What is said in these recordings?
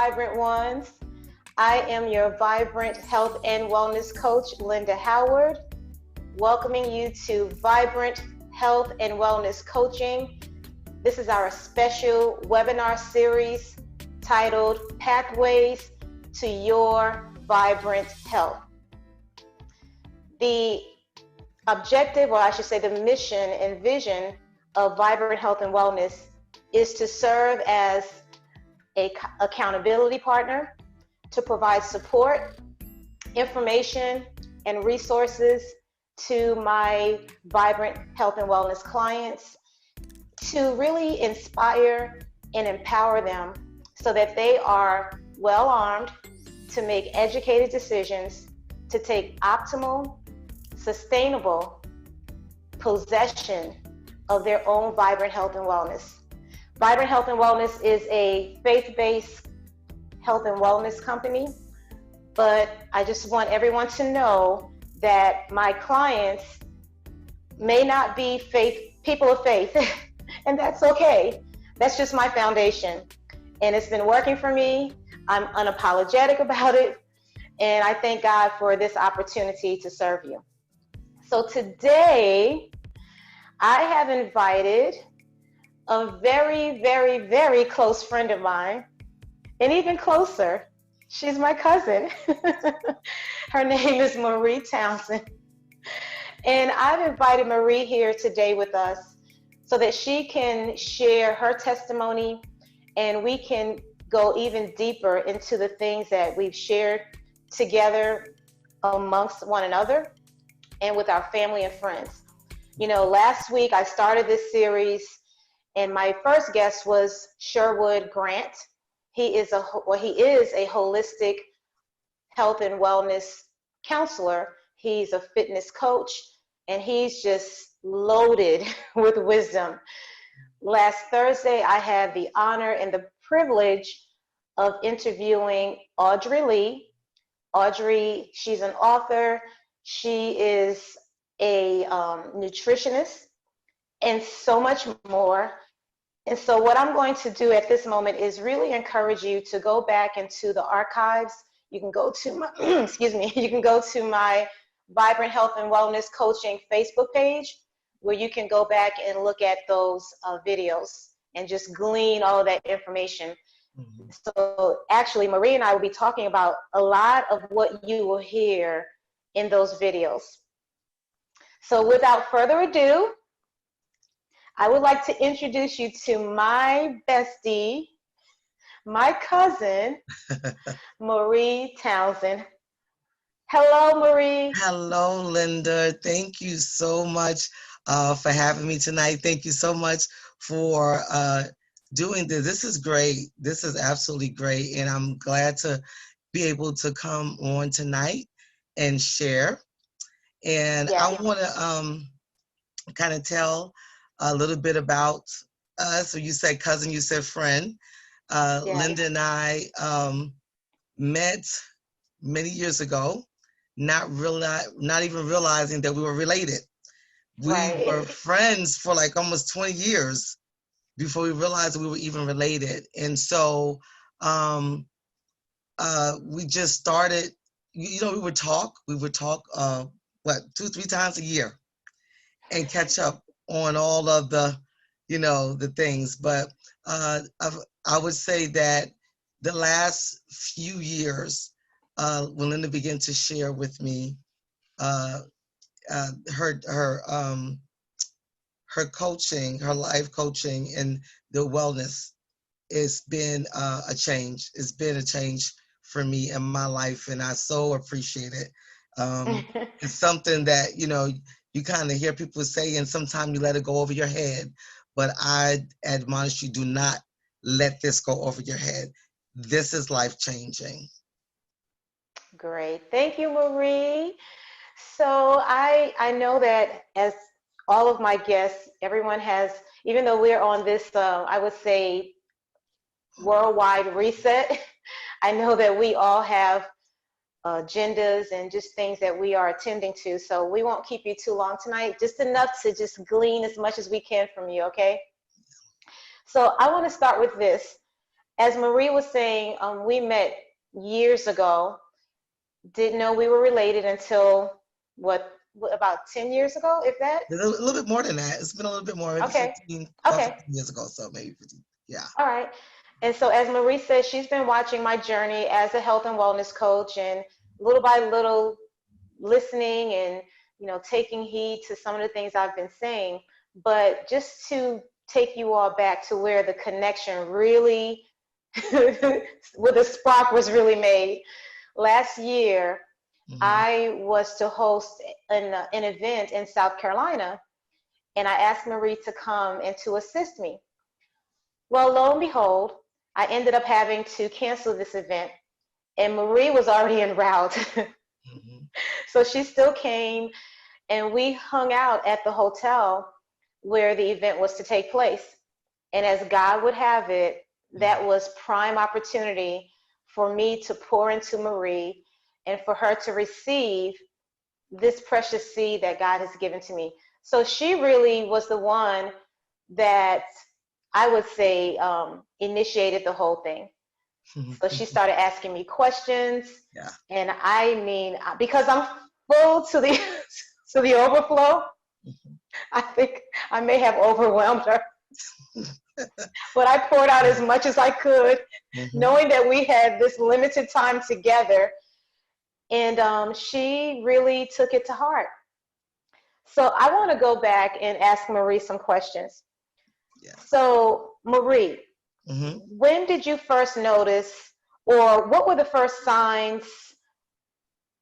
Vibrant Ones. I am your Vibrant Health and Wellness Coach, Linda Howard, welcoming you to Vibrant Health and Wellness Coaching. This is our special webinar series titled Pathways to Your Vibrant Health. The objective, or I should say the mission and vision of Vibrant Health and Wellness is to serve as an accountability partner, to provide support, information, and resources to my Vibrant Health and Wellness clients, to really inspire and empower them so that they are well armed to make educated decisions, to take optimal, sustainable possession of their own vibrant health and wellness. Vibrant Health and Wellness is a faith-based health and wellness company, but I just want everyone to know that my clients may not be people of faith, and that's okay. That's just my foundation, and it's been working for me. I'm unapologetic about it, and I thank God for this opportunity to serve you. So today, I have invited a very, very, very close friend of mine, and even closer, she's my cousin. Her name is Marie Townsend. And I've invited Marie here today with us so that she can share her testimony and we can go even deeper into the things that we've shared together amongst one another and with our family and friends. You know, last week I started this series and my first guest was Sherwood Grant. He is a holistic health and wellness counselor. He's a fitness coach, and he's just loaded with wisdom. Last Thursday, I had the honor and the privilege of interviewing Audrey Lee. Audrey, she's an author. She is a nutritionist and so much more. And so what I'm going to do at this moment is really encourage you to go back into the archives. You can go to my, you can go to my Vibrant Health and Wellness Coaching Facebook page, where you can go back and look at those videos and just glean all of that information. Mm-hmm. So actually, Marie and I will be talking about a lot of what you will hear in those videos. So without further ado, I would like to introduce you to my bestie, my cousin, Marie Townsend. Hello, Marie. Hello, Linda. Thank you so much for having me tonight. Thank you so much for doing this. This is great. This is absolutely great. And I'm glad to be able to come on tonight and share. And yeah. I want to kind of tell a little bit about us. So you said cousin, you said friend. Linda and I met many years ago, not even realizing that we were related. We were friends for like almost 20 years before we realized we were even related. And so we just started, we would talk 2-3 times a year and catch up on all of the, the things. But I would say that the last few years, when Linda began to share with me her coaching, her life coaching, and the wellness, it's been a change. It's been a change for me in my life, and I so appreciate it. It's something that, you kind of hear people say, and sometimes you let it go over your head. But I admonish you, do not let this go over your head. This is life-changing. Great. Thank you, Marie. So I know that as all of my guests, everyone has, even though we're on this, I would say, worldwide reset, I know that we all have agendas and just things that we are attending to. So we won't keep you too long tonight, just enough to just glean as much as we can from you, okay? So I want to start with this. as Marie was saying, we met years ago. Didn't know we were related until what about 10 years ago, if that? A little bit more than that. It's been a little bit more, maybe Okay. 15, about Okay. 15 years ago, so maybe 15. Yeah. All right. And so, as Marie said, she's been watching my journey as a health and wellness coach, and little by little, listening and taking heed to some of the things I've been saying. But just to take you all back to where the connection really, where the spark was really made. Last year, Mm-hmm. I was to host an event in South Carolina, and I asked Marie to come and to assist me. Well, lo and behold, I ended up having to cancel this event, and Marie was already en route. Mm-hmm. So she still came, and we hung out at the hotel where the event was to take place. And as God would have it, that was prime opportunity for me to pour into Marie and for her to receive this precious seed that God has given to me. So she really was the one that I would say initiated the whole thing. So Mm-hmm. she started asking me questions, Yeah. and I mean, because I'm full to the to the overflow, I think I may have overwhelmed her. But I poured out as much as I could, Mm-hmm. knowing that we had this limited time together, and she really took it to heart. So I want to go back and ask Marie some questions. Yes. So, Marie, Mm-hmm. when did you first notice, or what were the first signs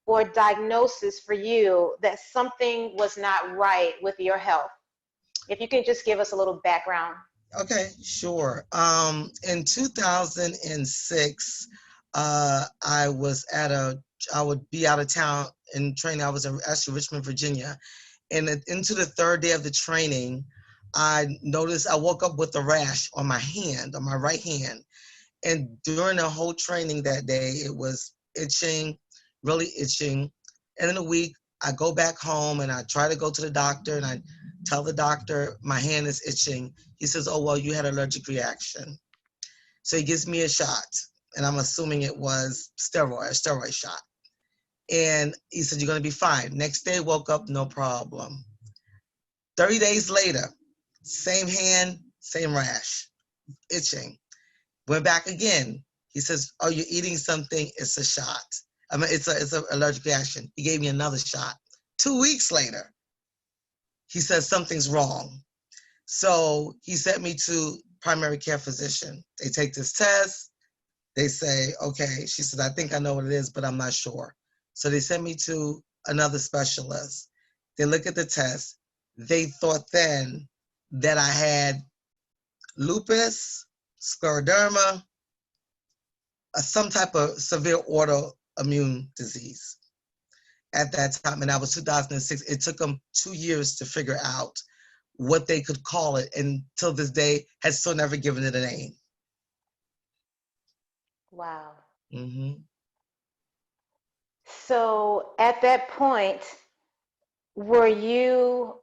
or diagnosis for you that something was not right with your health? If you can just give us a little background. Okay, sure. In 2006, I would be out of town in training. I was in actually Richmond, Virginia. And into the third day of the training, I woke up with a rash on my hand, on my right hand. And during the whole training that day, it was itching, really itching. And in a week, I go back home and I try to go to the doctor and I tell the doctor my hand is itching. He says, "Oh, well, you had an allergic reaction." So he gives me a shot, and I'm assuming it was a steroid shot. And he said, "You're going to be fine." Next day, woke up, no problem. 30 days later, same hand, same rash, itching. Went back again. He says, "Oh, you're eating something. It's a shot. I mean, it's an allergic reaction." He gave me another shot. 2 weeks later, he says something's wrong. So he sent me to primary care physician. They take this test. They say, "Okay." She said, "I think I know what it is, but I'm not sure." So they sent me to another specialist. They look at the test. They thought then that I had lupus, scleroderma, some type of severe autoimmune disease at that time. And that was 2006. It took them 2 years to figure out what they could call it. And till this day, has still never given it a name. Wow. Mm-hmm. So at that point, were you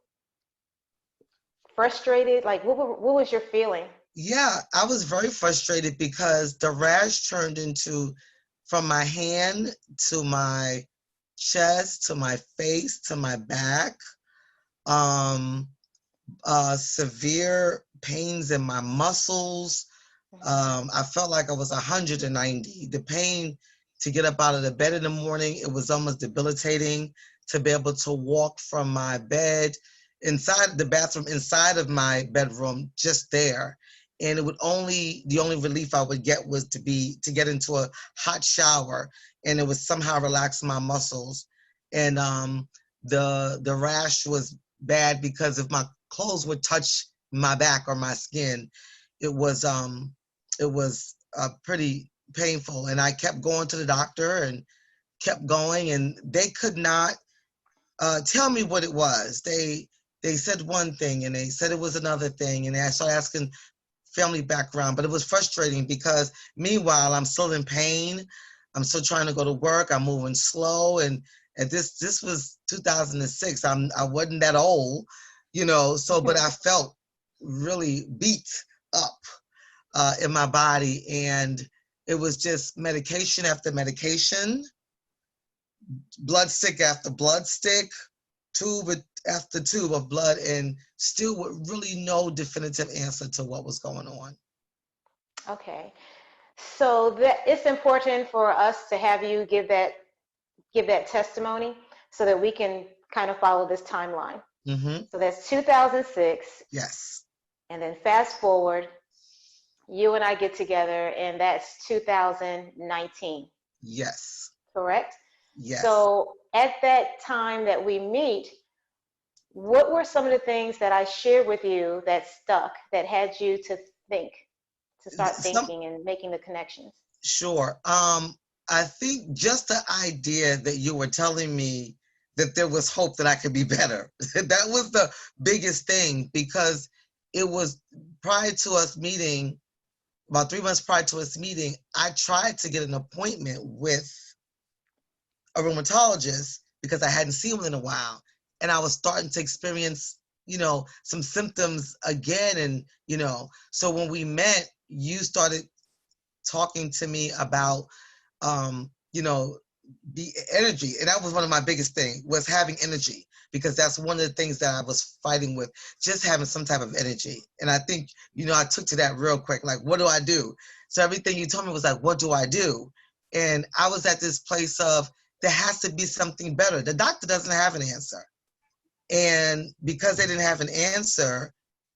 frustrated? Like, what was your feeling? Yeah, I was very frustrated because the rash turned into from my hand to my chest to my face to my back. Um, Severe pains in my muscles. I felt like I was 190. The pain to get up out of the bed in the morning, it was almost debilitating to be able to walk from my bed inside the bathroom, inside of my bedroom, just there. And the only relief I would get was to get into a hot shower, and it would somehow relax my muscles. And the rash was bad because if my clothes would touch my back or my skin, it was pretty painful. And I kept going to the doctor and kept going, and they could not tell me what it was. They said one thing and they said it was another thing, and I started asking family background, but it was frustrating because meanwhile I'm still in pain. I'm still trying to go to work. I'm moving slow, and this was 2006. I wasn't that old, so but I felt really beat up. in my body, and it was just medication after medication, blood stick after blood stick, tube after tube of blood, and still with really no definitive answer to what was going on. Okay. So that it's important for us to have you give that testimony so that we can kind of follow this timeline. Mm-hmm. So that's 2006, Yes. and then fast forward, you and I get together, and that's 2019, Yes. correct? Yes. So at that time that we meet, what were some of the things that I shared with you that stuck, that had you to think, to start Some thinking and making the connections? Sure. I think just the idea that you were telling me that there was hope that I could be better. That was the biggest thing, because it was prior to us meeting, about 3 months prior to us meeting, I tried to get an appointment with a rheumatologist because I hadn't seen one in a while. And I was starting to experience, some symptoms again. And, so when we met, you started talking to me about, um, you know, the energy. And that was one of my biggest things, was having energy, because that's one of the things that I was fighting with, just having some type of energy. And I think, I took to that real quick, like, what do I do? So everything you told me was like, what do I do? And I was at this place of, there has to be something better. The doctor doesn't have an answer. And because they didn't have an answer,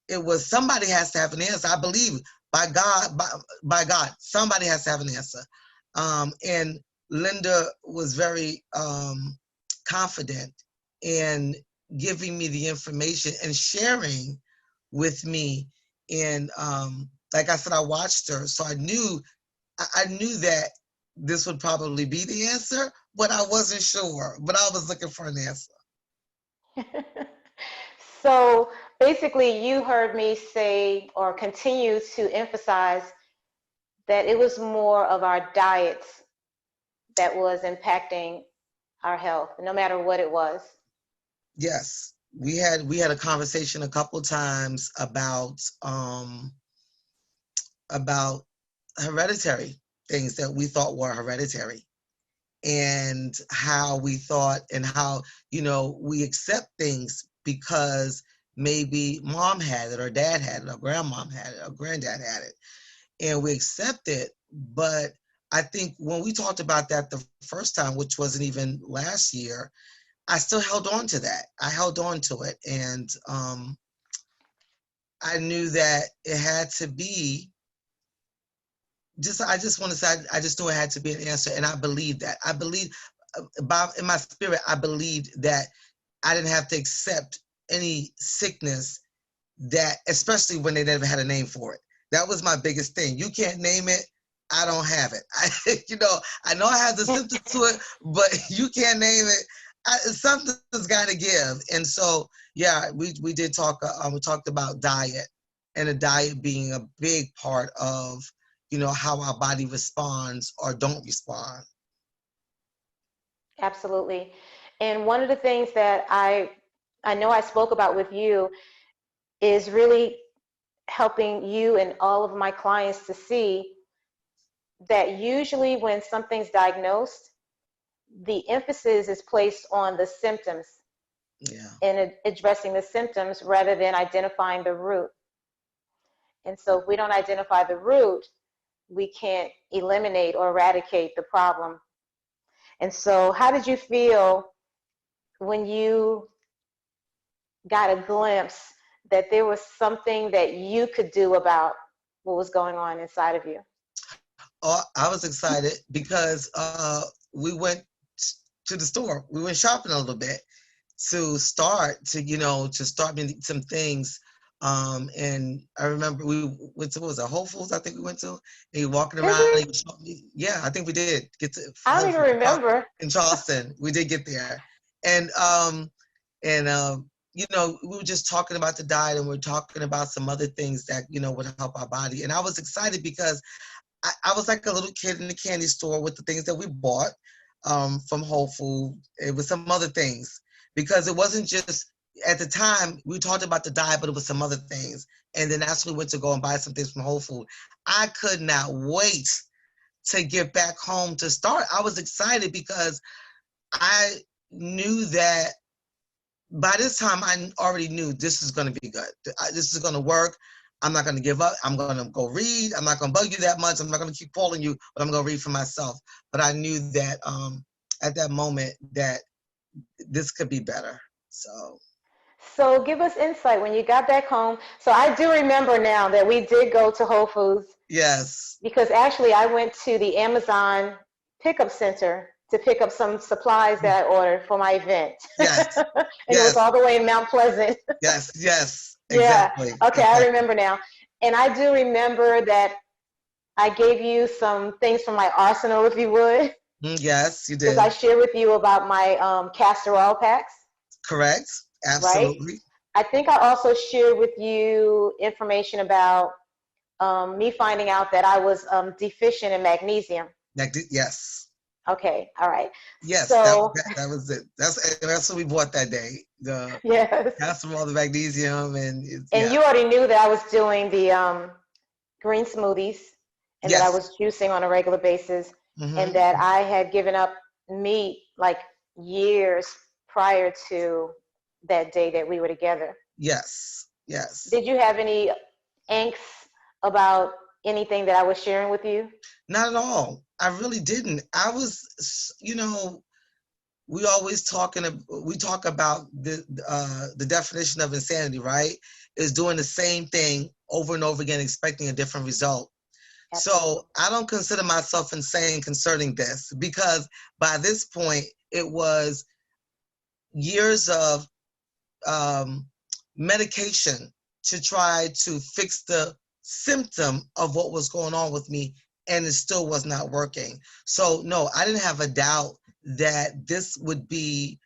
it was, somebody has to have an answer. I believe by God, somebody has to have an answer. And Linda was very confident in giving me the information and sharing with me. And like I said, I watched her, so I knew that this would probably be the answer, but I wasn't sure. But I was looking for an answer. So basically, you heard me say or continue to emphasize that it was more of our diets that was impacting our health, no matter what it was. Yes, we had a conversation a couple times about hereditary things that we thought were hereditary, and how we thought, and how we accept things because maybe mom had it, or dad had it, or grandmom had it, or granddad had it, and we accept it. But I think when we talked about that the first time, which wasn't even last year, I still held on to that. I held on to it, and I knew that it had to be. I just want to say, I just knew it had to be an answer, and I believed that. I believe, in my spirit, I believed that I didn't have to accept any sickness, that, especially when they never had a name for it. That was my biggest thing. You can't name it, I don't have it. I know I have the symptoms to it, but you can't name it. Something's got to give. And so, yeah, we did talk. We talked about diet, and the diet being a big part of how our body responds or don't respond. Absolutely. And one of the things that I know I spoke about with you is really helping you and all of my clients to see that usually when something's diagnosed, the emphasis is placed on the symptoms Yeah. and addressing the symptoms rather than identifying the root. And so if we don't identify the root, we can't eliminate or eradicate the problem. And so how did you feel when you got a glimpse that there was something that you could do about what was going on inside of you? Oh, I was excited because we went to the store. We went shopping a little bit to start me some things. And I remember we went to, what was it, Whole Foods, I think we went to. And he walking Did around. we? And yeah, I think we did get to I Whole don't even Foods remember. in Charleston. We did get there, and we were just talking about the diet, and we are talking about some other things that would help our body. And I was excited because I was like a little kid in the candy store with the things that we bought from Whole Foods. It was some other things, because it wasn't just at the time we talked about the diet, but it was some other things. And then that's when we went to go and buy some things from Whole Food. I could not wait to get back home to start. I was excited because I knew that by this time I already knew this is going to be good. This is going to work. I'm not going to give up. I'm going to go read. I'm not going to bug you that much. I'm not going to keep calling you, but I'm going to read for myself. But I knew that at that moment that this could be better. So give us insight when you got back home. So I do remember now that we did go to Whole Foods. Yes. Because actually I went to the Amazon pickup center to pick up some supplies that I ordered for my event. Yes. And yes. It was all the way in Mount Pleasant. Yes. Yes. Yeah. Exactly. Okay, I remember now. And I do remember that I gave you some things from my arsenal, if you would. Yes, you did. Because I shared with you about my castor oil packs. Correct. Absolutely. Right? I think I also shared with you information about me finding out that I was deficient in magnesium. Yes. Okay, all right. Yes, So that was it. That's what we bought that day. The yes, all the magnesium and and you already knew that I was doing the green smoothies and that I Yes. was juicing on a regular basis, and Mm-hmm. that I had given up meat like years prior to that day that we were together. Yes. Yes. Did you have any angst about anything that I was sharing with you? Not at all. I really didn't. I was, we always we talk about the definition of insanity, right? Is doing the same thing over and over again, expecting a different result. Absolutely. So I don't consider myself insane concerning this because by this point it was years of um, medication to try to fix the symptom of what was going on with me, and it still was not working. So no, I didn't have a doubt that this would be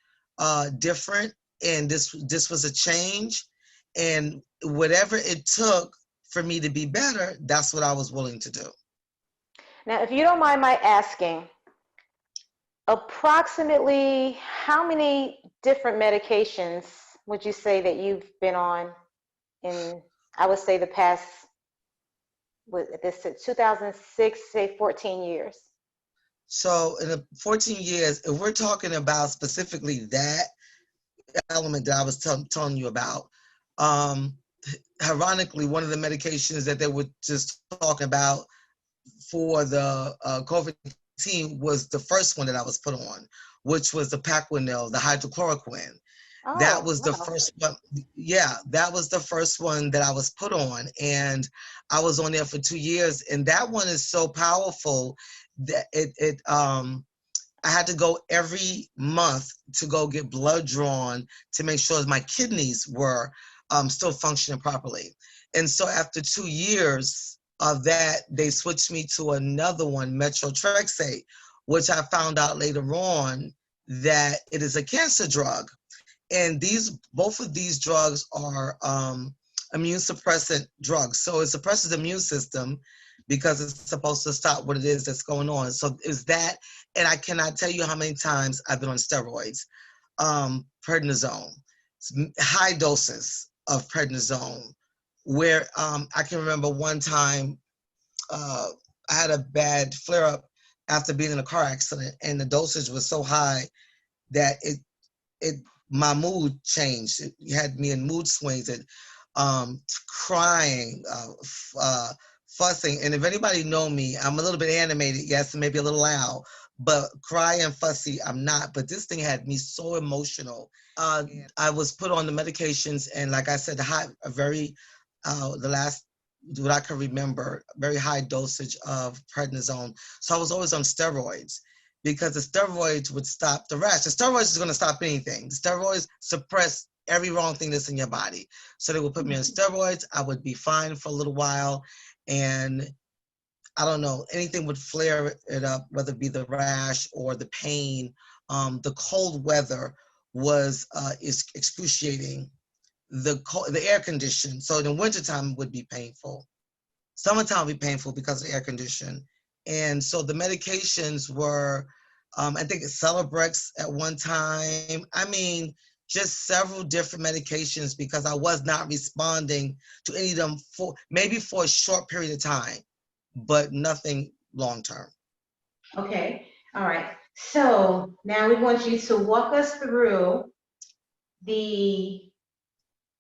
different, and this was a change, and whatever it took for me to be better, that's what I was willing to do. Now, if you don't mind my asking, approximately how many different medications would you say that you've been on in, I would say, the past, with this 2006, say 14 years? So in the 14 years, if we're talking about specifically that element that I was telling you about, um, ironically, one of the medications that they were just talking about for the COVID-19 was the first one that I was put on, which was the Paquinil, the hydrochloroquine. That Oh, was the wow. first one. Yeah, that was the first one that I was put on. And I was on there for 2 years. And that one is so powerful that I had to go every month to go get blood drawn to make sure my kidneys were still functioning properly. And so after 2 years of that, they switched me to another one, methotrexate, which I found out later on that it is a cancer drug. And both of these drugs are immune suppressant drugs. So it suppresses the immune system because it's supposed to stop what it is that's going on. So is that, and I cannot tell you how many times I've been on steroids, prednisone, high doses of prednisone, where I can remember one time uh, I had a bad flare up after being in a car accident, and the dosage was so high that it my mood changed. It had me in mood swings and crying, fussing. And if anybody know me, I'm a little bit animated, yes, maybe a little loud, but cry and fussy, I'm not. But this thing had me so emotional. I was put on the medications, and like I said, the last what I can remember, very high dosage of prednisone. So I was always on steroids because the steroids would stop the rash. The steroids is going to stop anything. The steroids suppress every wrong thing that's in your body. So they would put me on steroids. I would be fine for a little while. And I don't know, anything would flare it up, whether it be the rash or the pain. The cold weather is excruciating. The air condition. So in the wintertime it would be painful. Summertime would be painful because of the air condition. And so the medications were, I think it's Celebrex at one time. I mean, just several different medications because I was not responding to any of them for maybe for a short period of time, but nothing long term. Okay. All right. So now we want you to walk us through the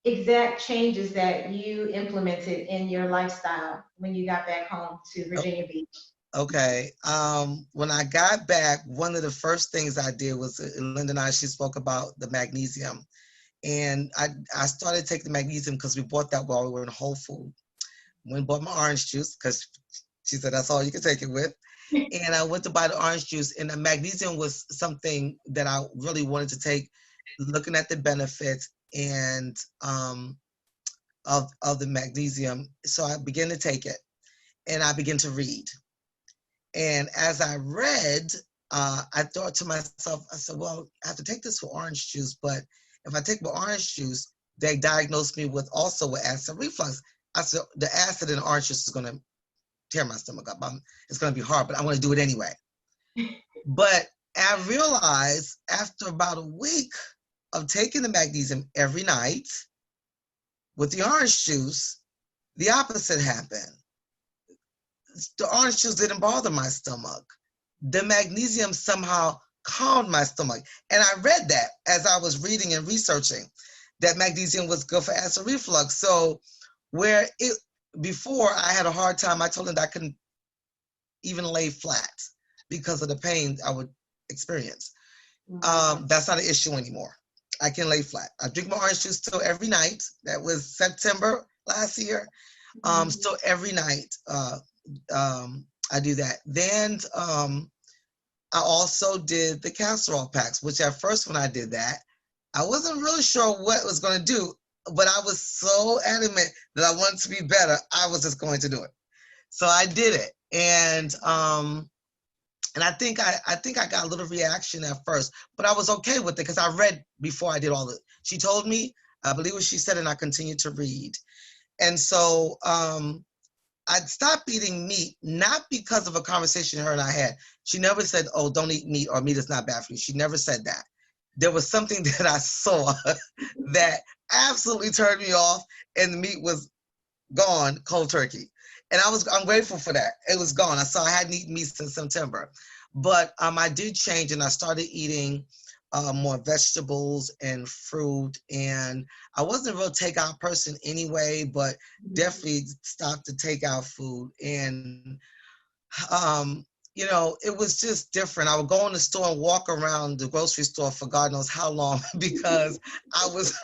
exact changes that you implemented in your lifestyle when you got back home to Virginia Beach. Okay. When I got back, one of the first things I did was Linda and I, she spoke about the magnesium. And I started taking the magnesium because we bought that while we were in Whole Foods. Went and bought my orange juice because she said that's all you can take it with. And I went to buy the orange juice, and the magnesium was something that I really wanted to take, looking at the benefits and of the magnesium. So I began to take it, and I began to read. And as I read, I thought to myself, I said, well, I have to take this for orange juice, but if I take my orange juice, they diagnosed me with also with acid reflux. I said, the acid in orange juice is going to tear my stomach up. It's going to be hard, but I want to do it anyway. But I realized after about a week of taking the magnesium every night with the orange juice, the opposite happened. The orange juice didn't bother my stomach. The magnesium somehow calmed my stomach. And I read that as I was reading and researching that magnesium was good for acid reflux. So where it before I had a hard time, I told them that I couldn't even lay flat because of the pain I would experience. That's not an issue anymore. I can lay flat. I drink my orange juice still every night. That was September last year. Still every night. I do that. Then I also did the castor oil packs, which at first when I did that, I wasn't really sure what it was going to do, but I was so adamant that I wanted to be better. I was just going to do it. So I did it. And I think I got a little reaction at first, but I was okay with it because I read before I did all the, she told me, I believe what she said, and I continued to read. And so I'd stopped eating meat, not because of a conversation her and I had. She never said, oh, don't eat meat or meat is not bad for you. She never said that. There was something that I saw that absolutely turned me off, and the meat was gone, cold turkey. And I'm grateful for that. It was gone. I saw I hadn't eaten meat since September. But I did change, and I started eating more vegetables and fruit. And I wasn't a real takeout person anyway, but definitely stopped the takeout food. And it was just different. I would go in the store and walk around the grocery store for God knows how long because I was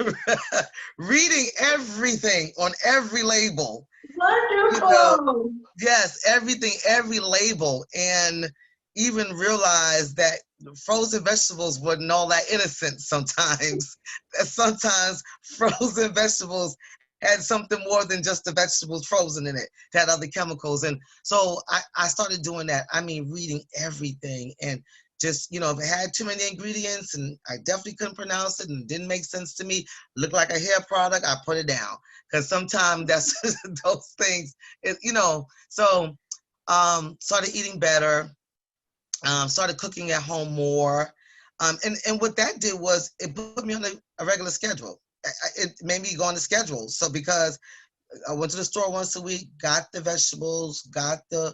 reading everything on every label. Wonderful. Yes, everything, every label, and even realized that frozen vegetables weren't all that innocent sometimes. Sometimes frozen vegetables had something more than just the vegetables frozen in it. It had other chemicals. And so I started doing that. I mean, reading everything and just, if it had too many ingredients and I definitely couldn't pronounce it and it didn't make sense to me, looked like a hair product, I put it down. Because sometimes that's those things, so started eating better, started cooking at home more. And what that did was it put me on a regular schedule. It made me go on the schedule. So because I went to the store once a week, got the vegetables, got the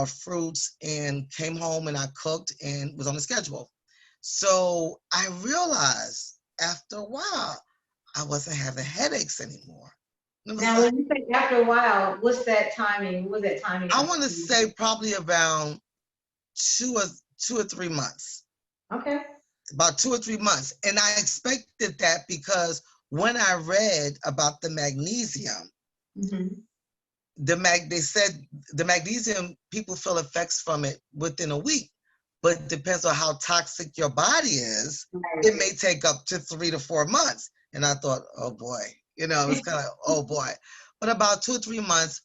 fruits, and came home and I cooked and was on the schedule. So I realized after a while, I wasn't having headaches anymore. Now, when you say after a while, what's that timing? What was that timing? I want to say probably around 2 or 3 months. Okay. About 2 or 3 months. And I expected that because when I read about the magnesium, they said the magnesium, people feel effects from it within a week, but it depends on how toxic your body is. Right. It may take up to 3 to 4 months. And I thought, oh boy, it's kind of, oh boy. But about 2 or 3 months,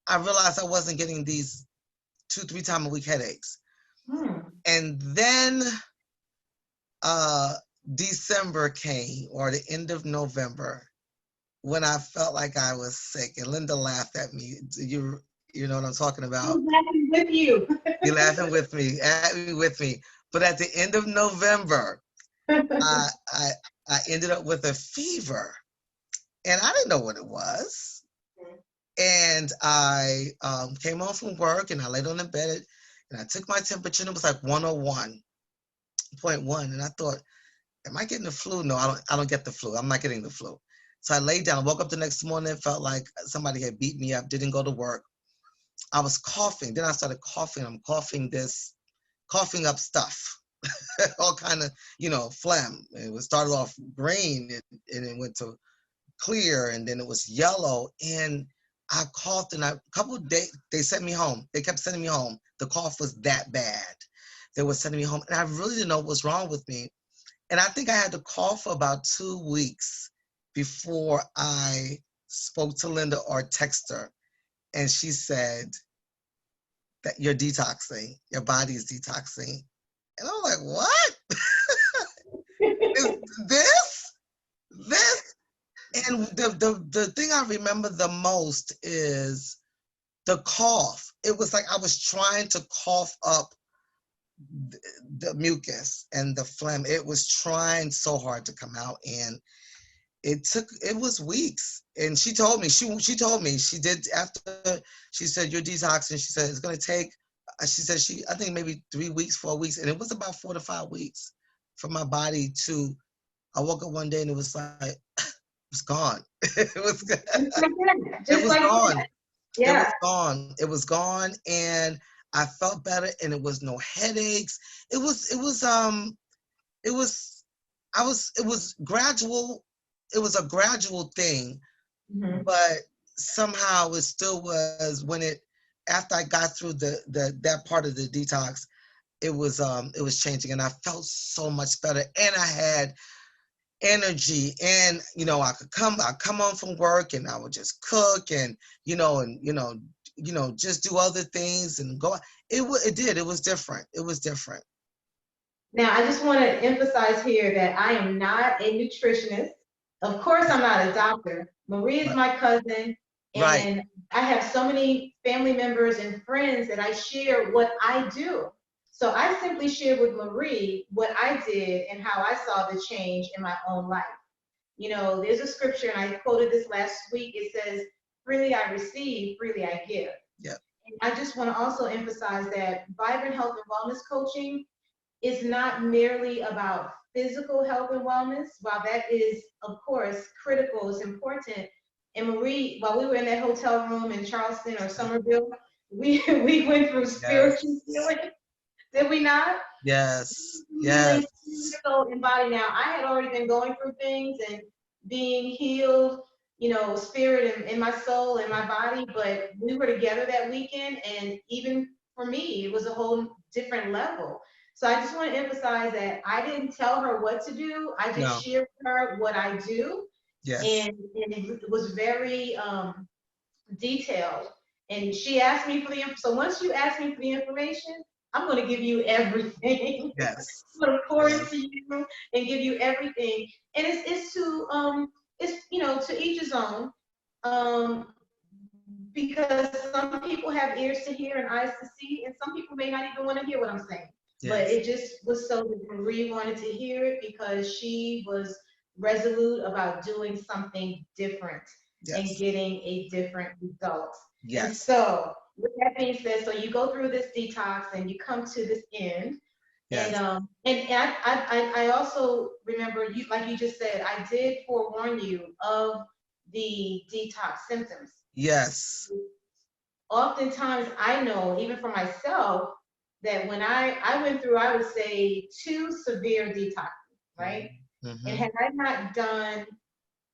I realized I wasn't getting these 2-3 times a week headaches. And then December came, or the end of November, when I felt like I was sick, and Linda laughed at me. You know what I'm talking about? I'm laughing with you. You're laughing with me, with me. But at the end of November, I, I, I ended up with a fever, and I didn't know what it was. And I came home from work, and I laid on the bed, and I took my temperature, and it was like 101.1. And I thought, am I getting the flu? No, I don't get the flu. I'm not getting the flu. So I laid down, woke up the next morning, felt like somebody had beat me up, didn't go to work. I was coughing. Then I started coughing. I'm coughing up stuff, all kind of, phlegm. It was started off green, and it went to clear, and then it was yellow. And I coughed, and a couple of days, they sent me home. They kept sending me home. The cough was that bad. They were sending me home, and I really didn't know what was wrong with me. And I think I had to cough for about 2 weeks before I spoke to Linda or text her. And she said that you're detoxing, your body is detoxing. And I'm like, what? Is this? This? And the thing I remember the most is the cough. It was like I was trying to cough up the mucus and the phlegm. It was trying so hard to come out, and it was weeks. And she told me, she told me, she did, after she said you're detoxing, she said it's going to take, she said, I think maybe 3 weeks, 4 weeks, and it was about 4 to 5 weeks for my body to, I woke up one day and it was like, it was gone. It was it Just was like gone. that. It was Yeah. gone. It was gone, and I felt better, and it was no headaches. It was it was gradual. It was a gradual thing, but somehow it still was when after I got through that part of the detox, it was changing, and I felt so much better, and I had energy. And I'd come home from work, and I would just cook, and just do other things and go. It was different. It was different. Now, I just want to emphasize here that I am not a nutritionist. Of course, I'm not a doctor. Marie is Right. my cousin, Right. and I have so many family members and friends that I share what I do. So I simply share with Marie what I did and how I saw the change in my own life. There's a scripture, and I quoted this last week. It says, freely I receive, freely I give. Yeah. And I just want to also emphasize that vibrant health and wellness coaching is not merely about physical health and wellness. While that is, of course, critical, it's important. And Marie, while we were in that hotel room in Charleston or Somerville, we went through spiritual Yes. healing, did we not? Yes. Healing, Yes. soul, and body. Now, I had already been going through things and being healed, spirit and in my soul and my body, but we were together that weekend, and even for me, it was a whole different level. So I just want to emphasize that I didn't tell her what to do. I just No. shared with her what I do, Yes. and it was very detailed. And she asked me for the so once you ask me for the information, I'm going to give you everything. Yes. I'm going to pour Yes. into you and give you everything. And to each his own. Because some people have ears to hear and eyes to see, and some people may not even want to hear what I'm saying. But Yes. it just was so that Marie wanted to hear it because she was resolute about doing something different and Yes. getting a different result. And Yes. so, with that being said, so you go through this detox and you come to this end. And Yes. I also remember you, like you just said, I did forewarn you of the detox symptoms. Yes. Oftentimes, I know even for myself that when I went through, I would say, two severe detoxes, right? And Mm-hmm. had I not done,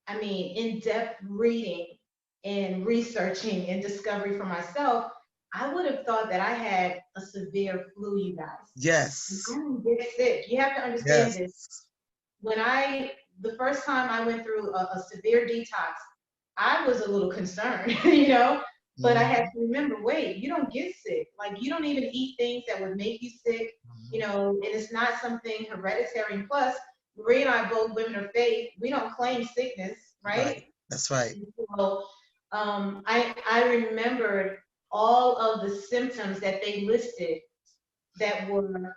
I mean, in-depth reading and researching and discovery for myself, I would have thought that I had a severe flu, you guys. And I Yes. didn't get sick. You have to understand Yes. this. The first time I went through a severe detox, I was a little concerned, but I had Mm-hmm. to remember, wait, you don't get sick. Like, you don't even eat things that would make you sick, and it's not something hereditary. And plus, Marie and I, both women of faith, we don't claim sickness, Right. right? That's right. And so I remembered all of the symptoms that they listed that were,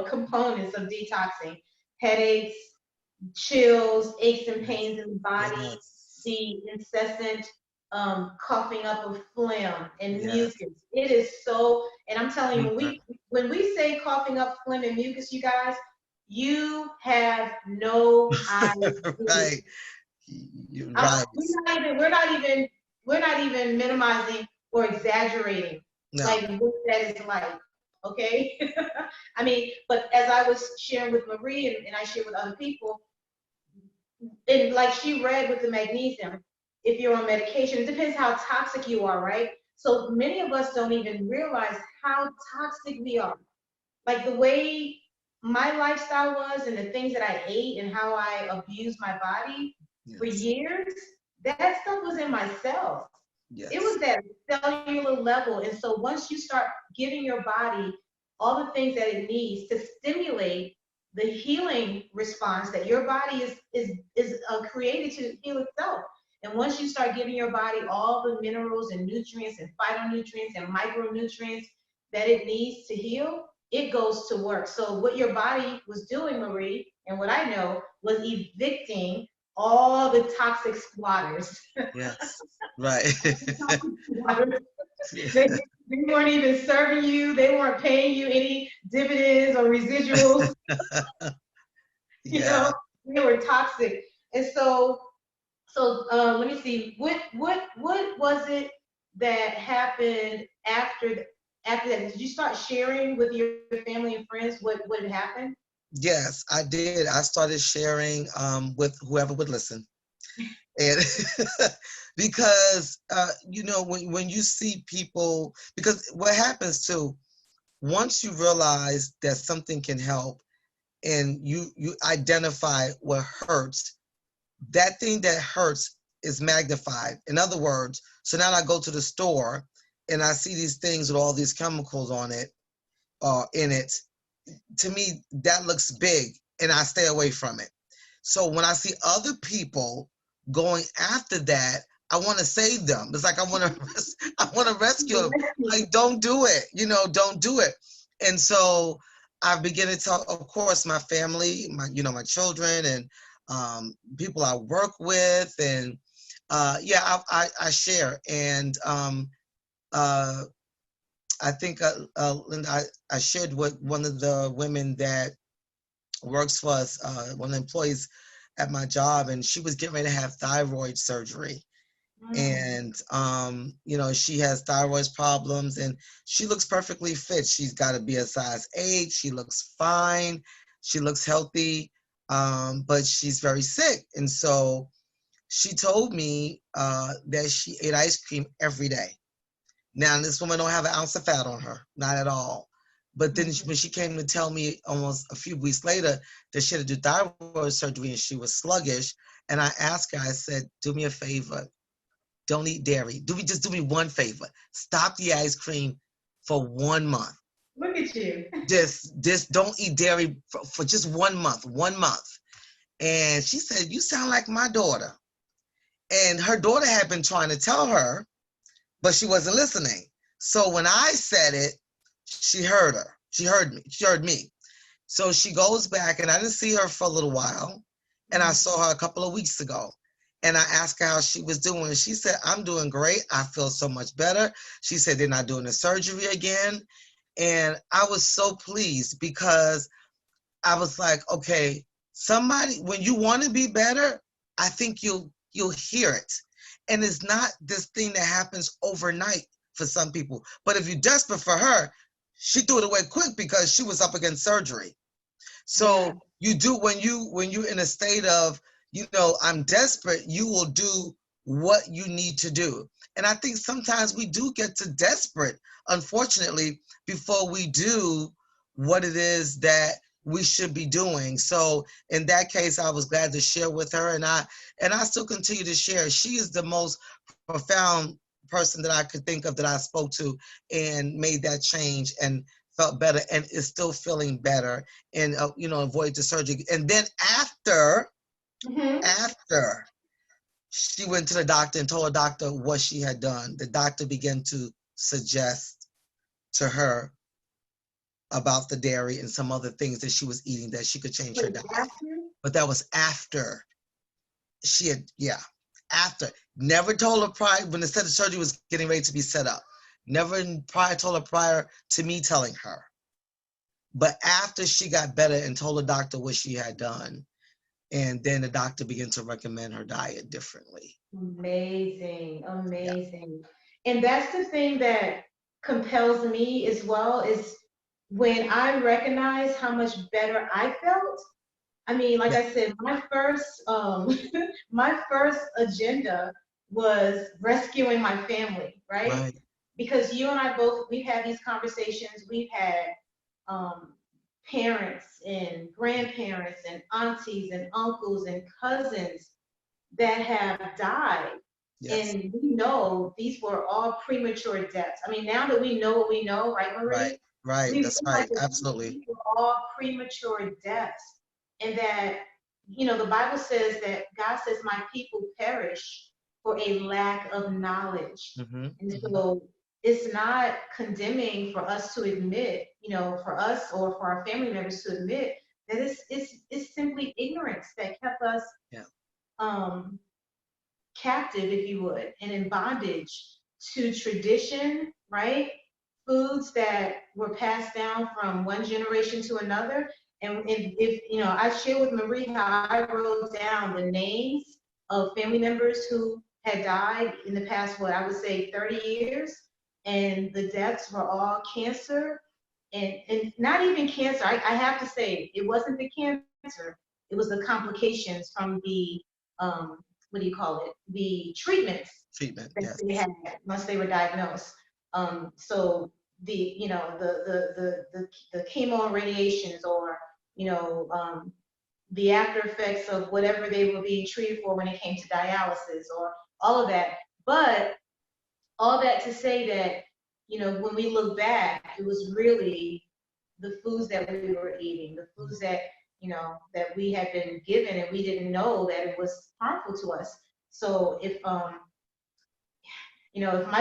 components of detoxing. headaches, chills, aches and Yes. pains in the body, Yes. the incessant coughing up of phlegm and Yes. mucus. It is so, and I'm telling you, Super. when we say coughing up phlegm and mucus, you guys, you have no idea. Right. You're right. We're not even minimizing or exaggerating No. like what that is like. Okay. I mean, but as I was sharing with Marie and I share with other people, and like she read with the magnesium, if you're on medication, it depends how toxic you are, right? So many of us don't even realize how toxic we are. Like the way my lifestyle was and the things that I ate and how I abused my body for Yes. years, that stuff was in my cells. It Yes. was at cellular level. And so once you start giving your body all the things that it needs to stimulate the healing response that your body is created to heal itself. And once you start giving your body all the minerals and nutrients and phytonutrients and micronutrients that it needs to heal, it goes to work. So what your body was doing, Marie, and what I know, was evicting all the toxic squatters. Yes. Right. they, they weren't even serving you. They weren't paying you any dividends or residuals. You Yeah. know, they were toxic. And let me see. What was it that happened after that? Did you start sharing with your family and friends what had happened? Yes, I did. I started sharing with whoever would listen. And because when you see people, because what happens too, once you realize that something can help and you identify what hurts, that thing that hurts is magnified. In other words, so now I go to the store and I see these things with all these chemicals on it, in it. To me, that looks big, and I stay away from it. So when I see other people going after that, I want to save them. It's like I want to rescue them. Like, don't do it. Don't do it. And so I begin to talk. Of course, my family, my children, and people I work with, and yeah, I share. And uh, I think Linda, I shared with one of the women that works for us, one of the employees at my job, and she was getting ready to have thyroid surgery. Mm. And she has thyroid problems, and she looks perfectly fit. She's got to be a size 8. She looks fine. She looks healthy, but she's very sick. And so she told me that she ate ice cream every day. Now, this woman don't have an ounce of fat on her, not at all. But then when she came to tell me almost a few weeks later that she had to do thyroid surgery and she was sluggish, and I asked her, I said, do me a favor, don't eat dairy. Do me one favor, stop the ice cream for 1 month. Look at you. Just don't eat dairy for just 1 month, 1 month. And she said, you sound like my daughter. And her daughter had been trying to tell her, but she wasn't listening. So when I said it, she heard her. She heard me. She heard me. So she goes back, and I didn't see her for a little while. And I saw her a couple of weeks ago. And I asked her how she was doing. And she said, I'm doing great. I feel so much better. She said they're not doing the surgery again. And I was so pleased because I was like, okay, somebody, when you want to be better, I think you'll hear it. And it's not this thing that happens overnight for some people. But if you're desperate for her, she threw it away quick because she was up against surgery. Yeah. So you do when you're in a state of, I'm desperate, you will do what you need to do. And I think sometimes we do get to desperate, unfortunately, before we do what it is that we should be doing. So in that case, I was glad to share with her, and I still continue to share. She is the most profound person that I could think of that I spoke to and made that change and felt better and is still feeling better and avoid the surgery. And then after she went to the doctor and told the doctor what she had done, the doctor began to suggest to her about the dairy and some other things that she was eating that she could change her diet. After? But that was after she had, yeah, after. Never told her prior, when the set of surgery was getting ready to be set up. Never prior told her prior to me telling her. But after she got better and told the doctor what she had done, and then the doctor began to recommend her diet differently. Amazing, Yeah, amazing. And that's the thing that compels me as well is when I recognize how much better I felt. I mean, like yeah, I said, my first my first agenda was rescuing my family, right? right, Because you and I both, we've had these conversations. We've had um, parents and grandparents and aunties and uncles and cousins that have died. yes, And we know these were all premature deaths. I mean, now that we know what we know, right, right, Marie? right. We That's realize right. that Absolutely. these were all premature deaths. And that, the Bible says that God says, my people perish for a lack of knowledge. Hmm. And Hmm. so it's not condemning for us to admit, for us or for our family members to admit that it's simply ignorance that kept us Yeah, um, captive, if you would, and in bondage to tradition, right? Foods that were passed down from one generation to another. And if I share with Marie how I wrote down the names of family members who had died in the past, what I would say 30 years, and the deaths were all cancer, and not even cancer. I have to say, it wasn't the cancer, it was the complications from the what do you call it? The treatments treatment. that Yes, they had once they were diagnosed. So the the chemo and radiations, or the after effects of whatever they were being treated for when it came to dialysis, or all of that. But all that to say that, when we look back, it was really the foods that we were eating, the foods that, that we had been given, and we didn't know that it was harmful to us. So if my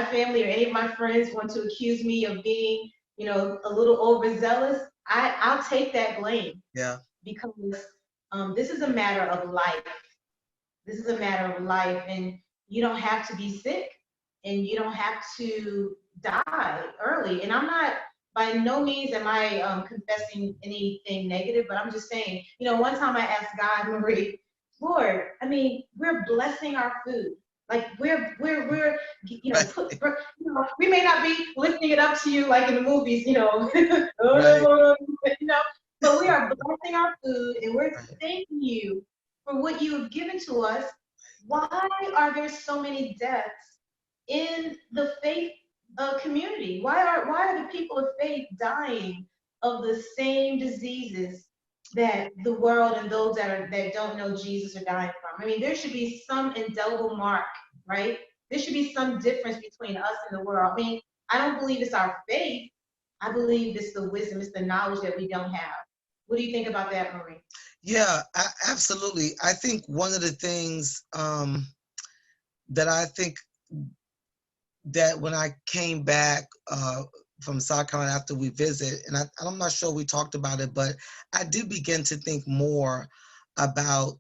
family or any of my friends want to accuse me of being, a little overzealous, I'll take that blame, yeah, because this is a matter of life. This is a matter of life, and you don't have to be sick, and you don't have to die early. And I'm not, by no means am I confessing anything negative, but I'm just saying, one time I asked God, Marie, Lord, I mean, we're blessing our food. Like we're right, we may not be lifting it up to you like in the movies, right, but we are blessing our food, and we're right. thanking you for what you have given to us. Why are there so many deaths in the faith community? Why are the people of faith dying of the same diseases that the world and those that don't know Jesus are dying from? I mean, there should be some indelible mark, right? There should be some difference between us and the world. I mean, I don't believe it's our faith. I believe it's the wisdom, it's the knowledge that we don't have. What do you think about that, Marie? Yeah, absolutely. I think one of the things that I think that when I came back from South Carolina after we visit, and I'm not sure we talked about it, but I did begin to think more about,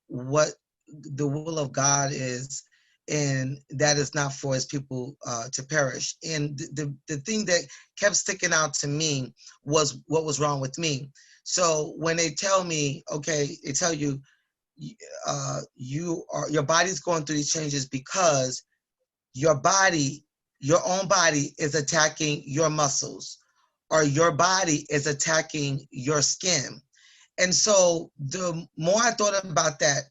what the will of God is, and that is not for his people to perish. And the thing that kept sticking out to me was what was wrong with me. So when they tell me, okay, they tell you, your body's going through these changes because your body, your own body is attacking your muscles, or your body is attacking your skin. And so the more I thought about that,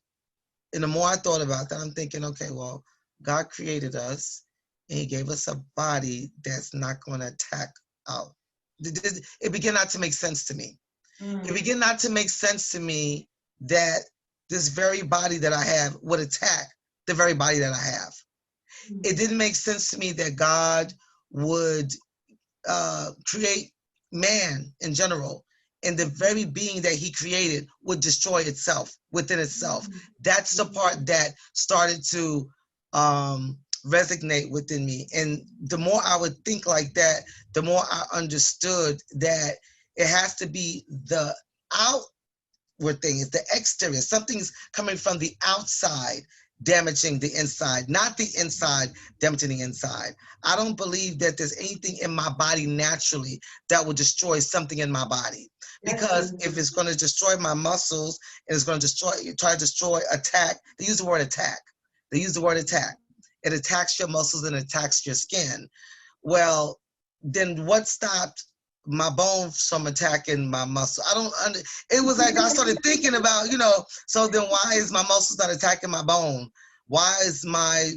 and the more I thought about that, I'm thinking, okay, well, God created us and he gave us a body that's not going to attack out. It began not to make sense to me. It Mm. began not to make sense to me that this very body that I have would attack the very body that I have. It didn't make sense to me that God would create man in general, and the very being that he created would destroy itself within itself. That's the part that started to resonate within me. And the more I would think like that, the more I understood that it has to be the outward thing, it's the exterior. Something's coming from the outside damaging the inside, not the inside damaging the inside. I don't believe that there's anything in my body naturally that will destroy something in my body. Because if it's going to destroy my muscles and it's going to try to destroy, attack, they use the word attack. They use the word attack. It attacks your muscles and attacks your skin. Well, then what stopped my bones from attacking my muscle? I don't under, it was like I started thinking about, so then why is my muscles not attacking my bone? Why is my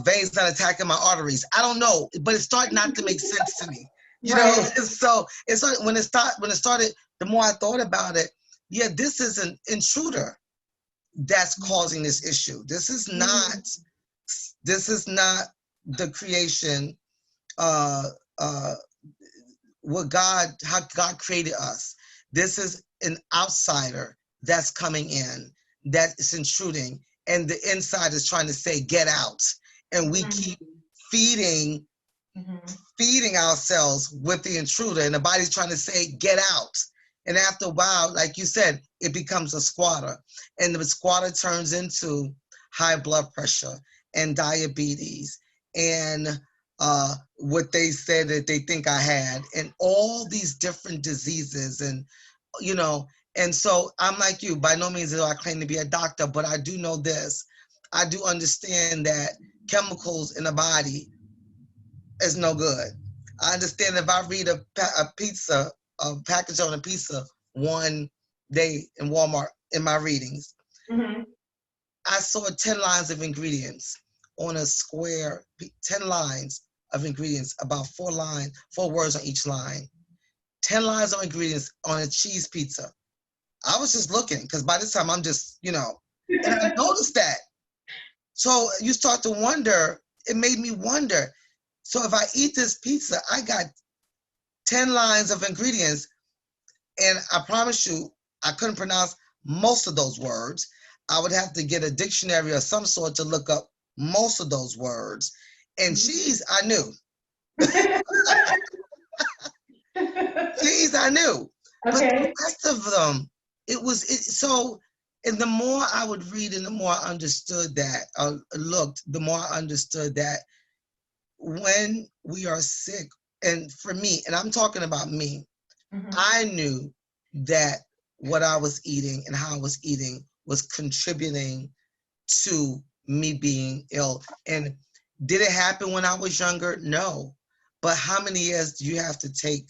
veins not attacking my arteries? I don't know, but it started not to make sense to me. So when it started, the more I thought about it, yeah, this is an intruder that's causing this issue. This is not the creation, uh, uh, how God created us. This is an outsider that's coming in, that is intruding, and the inside is trying to say, get out. And we keep feeding ourselves with the intruder, and the body's trying to say, get out. And after a while, like you said, it becomes a squatter. And the squatter turns into high blood pressure and diabetes and what they said that they think I had, and all these different diseases. And so I'm like you, by no means do I claim to be a doctor, but I do know this. I do understand that chemicals in the body is no good. I understand if I read a package on a pizza one day in Walmart in my readings, I saw 10 lines of ingredients on a square, 10 lines of ingredients, about 4 words on each line. 10 lines of ingredients on a cheese pizza. I was just looking, because by this time I'm just, and I noticed that. So you start to wonder, it made me wonder. So if I eat this pizza, I got 10 lines of ingredients, and I promise you, I couldn't pronounce most of those words. I would have to get a dictionary of some sort to look up most of those words. And cheese, I knew. Cheese, I knew. But the rest of them, and the more I would read and the more I understood that, looked, the more I understood that when we are sick, and for me, and I'm talking about me, I knew that what I was eating and how I was eating was contributing to me being ill. And did it happen when I was younger? No. But how many years do you have to take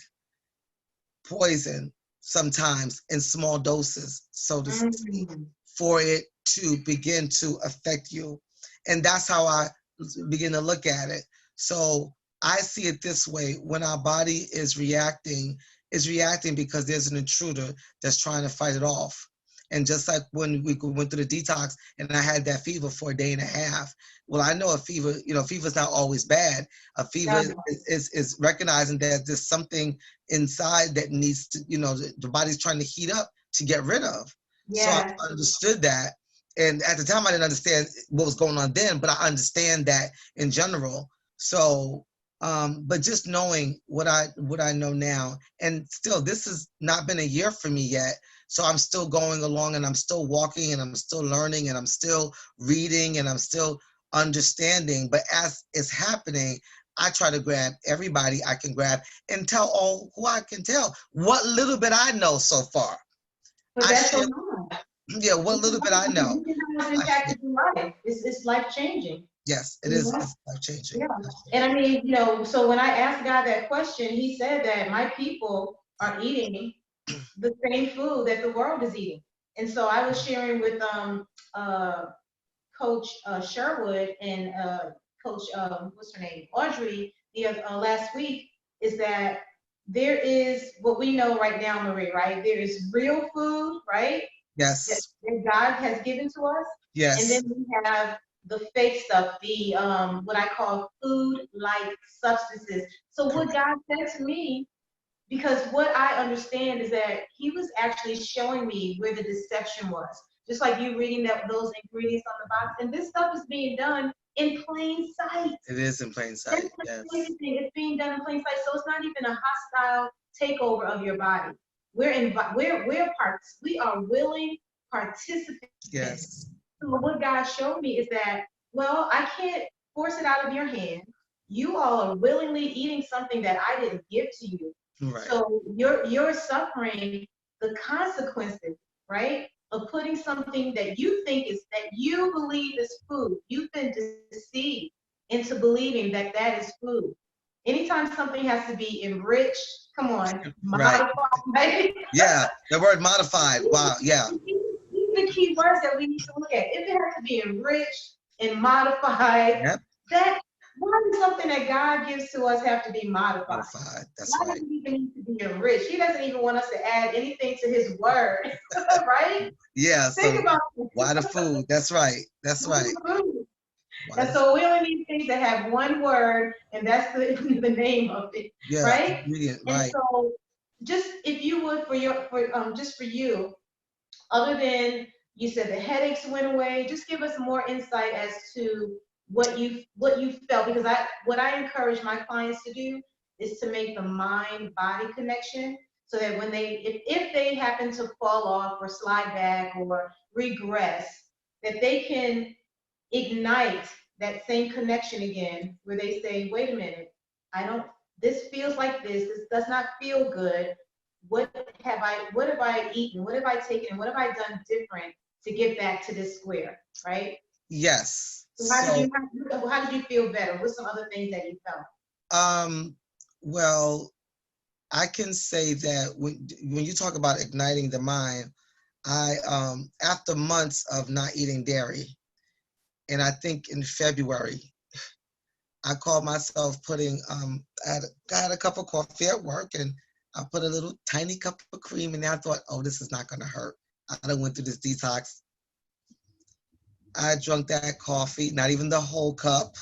poison sometimes in small doses, so to speak, for it to begin to affect you? And that's how I begin to look at it. So I see it this way: when our body is reacting because there's an intruder that's trying to fight it off. And just like when we went through the detox and I had that fever for a day and a half, well, I know a fever, fever's not always bad. A fever is recognizing that there's something inside that needs to, the body's trying to heat up to get rid of. So I understood that. And at the time, I didn't understand what was going on then, but I understand that in general. So, but just knowing what I know now, and still, this has not been a year for me yet. So I'm still going along, and I'm still walking, and I'm still learning, and I'm still reading, and I'm still understanding. But as it's happening, I try to grab everybody I can grab and tell all who I can tell what little bit I know so far. But that's so yeah, what little bit I know. It's life changing. Yes, it is. It's life changing. Yeah. And I mean, so when I asked God that question, he said that my people are eating the same food that the world is eating. And so I was sharing with Coach Sherwood and Coach what's her name, Audrey, the last week, is that there is what we know right now, Marie, right? There is real food, right? Yes. That God has given to us. Yes. And then we have the fake stuff, the what I call food-like substances. So what God said to me, because what I understand is that he was actually showing me where the deception was. just like you reading those ingredients on the box. And this stuff is being done in plain sight. It is in plain That's sight. the Yes. crazy thing. It's being done in plain sight, so it's not even a hostile takeover of your body. We're parts. We are willing participants. Yes. So what God showed me is that, well, I can't force it out of your hand. You all are willingly eating something that I didn't give to you. Right. So you're suffering the consequences, right? Of putting something that you think is that you believe is food. You've been deceived into believing that that is food. Anytime something has to be enriched, come on, Right. modified. Yeah. The word modified. Wow. Yeah. These are the key words that we need to look at. If it has to be enriched and modified, Yep. that why does something that God gives to us have to be modified? Modified. That's Why does right. it even need to be enriched? He doesn't even want us to add anything to his word, right? Yeah. Think So about why the food? That's right. That's right. food. Why And the so we only need things that have one word, and that's the, the name of it, yeah right? ingredient And right. so just if you would just for you, other than you said the headaches went away, just give us more insight as to what you felt, because what I encourage my clients to do is to make the mind body connection, so that when if they happen to fall off or slide back or regress, that they can ignite that same connection again, where they say, wait a minute, I don't, this feels like this does not feel good. What have I eaten? What have I taken? And what have I done different to get back to this square, right? Yes. So So how did you feel better? What's some other things that you felt? um well, I can say that when you talk about igniting the mind, I after months of not eating dairy, and I think in February I called myself putting I had a cup of coffee at work, and I put a little tiny cup of cream in there. I thought, oh, this is not gonna hurt. I done went through this detox. I drank that coffee, not even the whole cup,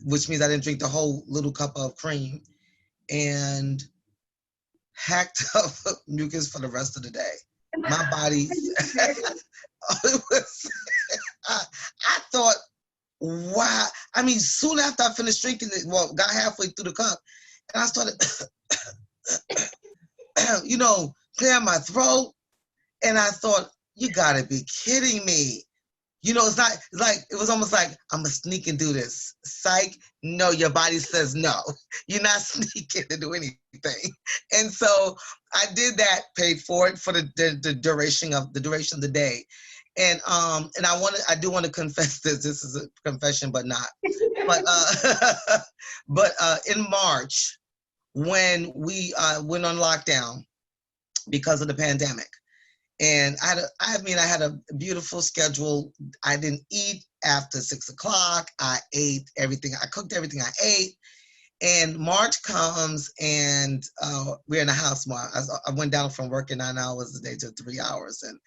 which means I didn't drink the whole little cup of cream, and hacked up mucus for the rest of the day. My body's, it was, I, I thought, wow. I mean, soon after I finished drinking it, well, got halfway through the cup, and I started, clearing my throat, and I thought, you gotta be kidding me. It's like, it was almost like, I'm gonna sneak and do this. Psych, no, your body says no. You're not sneaking to do anything. And so I did that, paid for it for the duration of the day. And I do want to confess this. This is a confession, but not. But in March, when we went on lockdown because of the pandemic, and I had a beautiful schedule. I didn't eat after 6 o'clock. I ate everything. I cooked everything I ate. And March comes, and we're in the house more. I went down from working 9 hours a day to 3 hours. And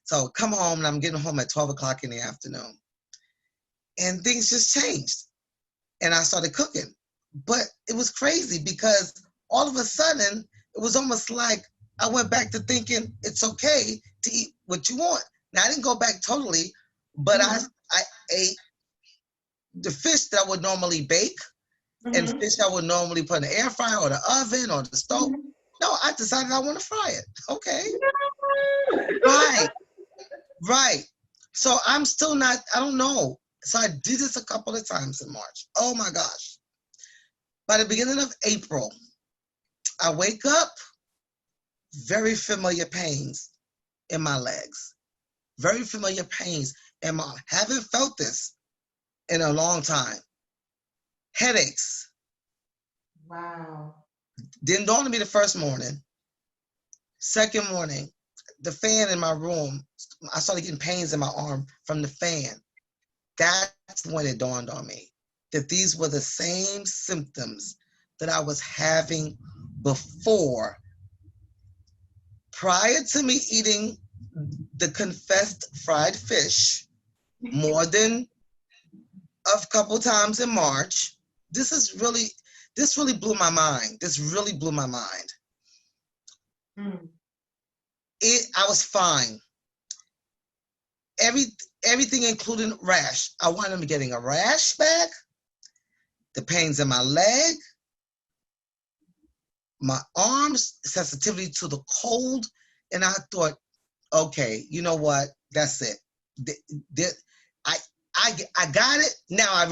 so come home, and I'm getting home at 12 o'clock in the afternoon. And things just changed. And I started cooking. But it was crazy because all of a sudden, it was almost like I went back to thinking it's okay to eat what you want. Now, I didn't go back totally, but I ate the fish that I would normally bake and fish I would normally put in the air fryer or the oven or the stove. No, I decided I want to fry it. Okay. Right. Right. So I'm still not, I don't know. So I did this a couple of times in March. Oh my gosh. By the beginning of April, I wake up, very familiar pains in my legs, very familiar pains in my, haven't felt this in a long time. Headaches. Wow. Didn't dawn on me the first morning. Second morning, the fan in my room, I started getting pains in my arm from the fan. That's when it dawned on me that these were the same symptoms that I was having before, prior to me eating the confessed fried fish more than a couple times in March. This really blew my mind. This really blew my mind. I was fine. every everything including rash. I wound up getting a rash back, the pains in my leg, my arms, sensitivity to the cold, and I thought, okay, you know what? That's it. I I got it. Now I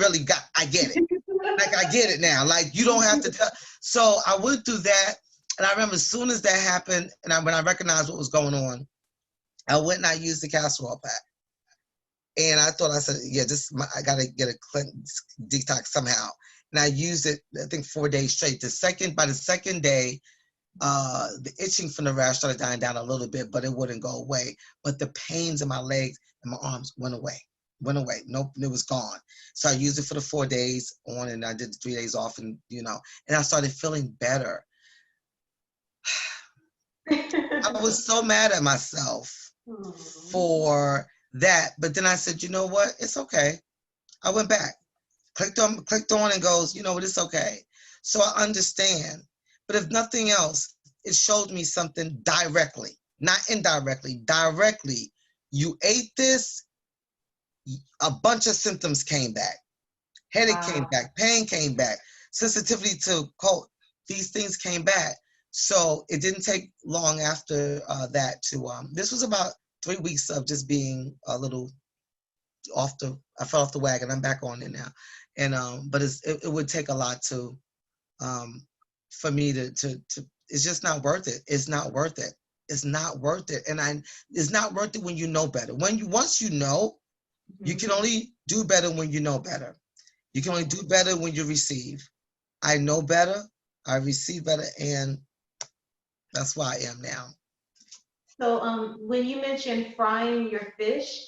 get it. Like I get it now. Like you don't have to tell. So I went through that, and I remember as soon as that happened, and when I recognized what was going on, I went and I used the castor oil pack. And I thought, I said, yeah, I gotta get a detox somehow. And I used it, I think 4 days straight. By the second day, the itching from the rash started dying down a little bit, but it wouldn't go away. But the pains in my legs and my arms went away. Nope, it was gone. So I used it for the 4 days on, and I did the 3 days off, and and I started feeling better. I was so mad at myself for that, but then I said, you know what? It's okay. I went back, clicked on, and goes, you know what? It's okay. So I understand. But if nothing else, it showed me something directly, not indirectly, directly. You ate this, a bunch of symptoms came back. Headache came back, pain came back, sensitivity to cold. These things came back. So it didn't take long after that to, this was about 3 weeks of just being a little I fell off the wagon. I'm back on it now. And, but it would take a lot to, for me to, it's just not worth it. It's not worth it. It's not worth it. And it's not worth it when you know better. Once you know, you can only do better when you know better. You can only do better when you receive. I know better, I receive better, and that's why I am now. So when you mentioned frying your fish,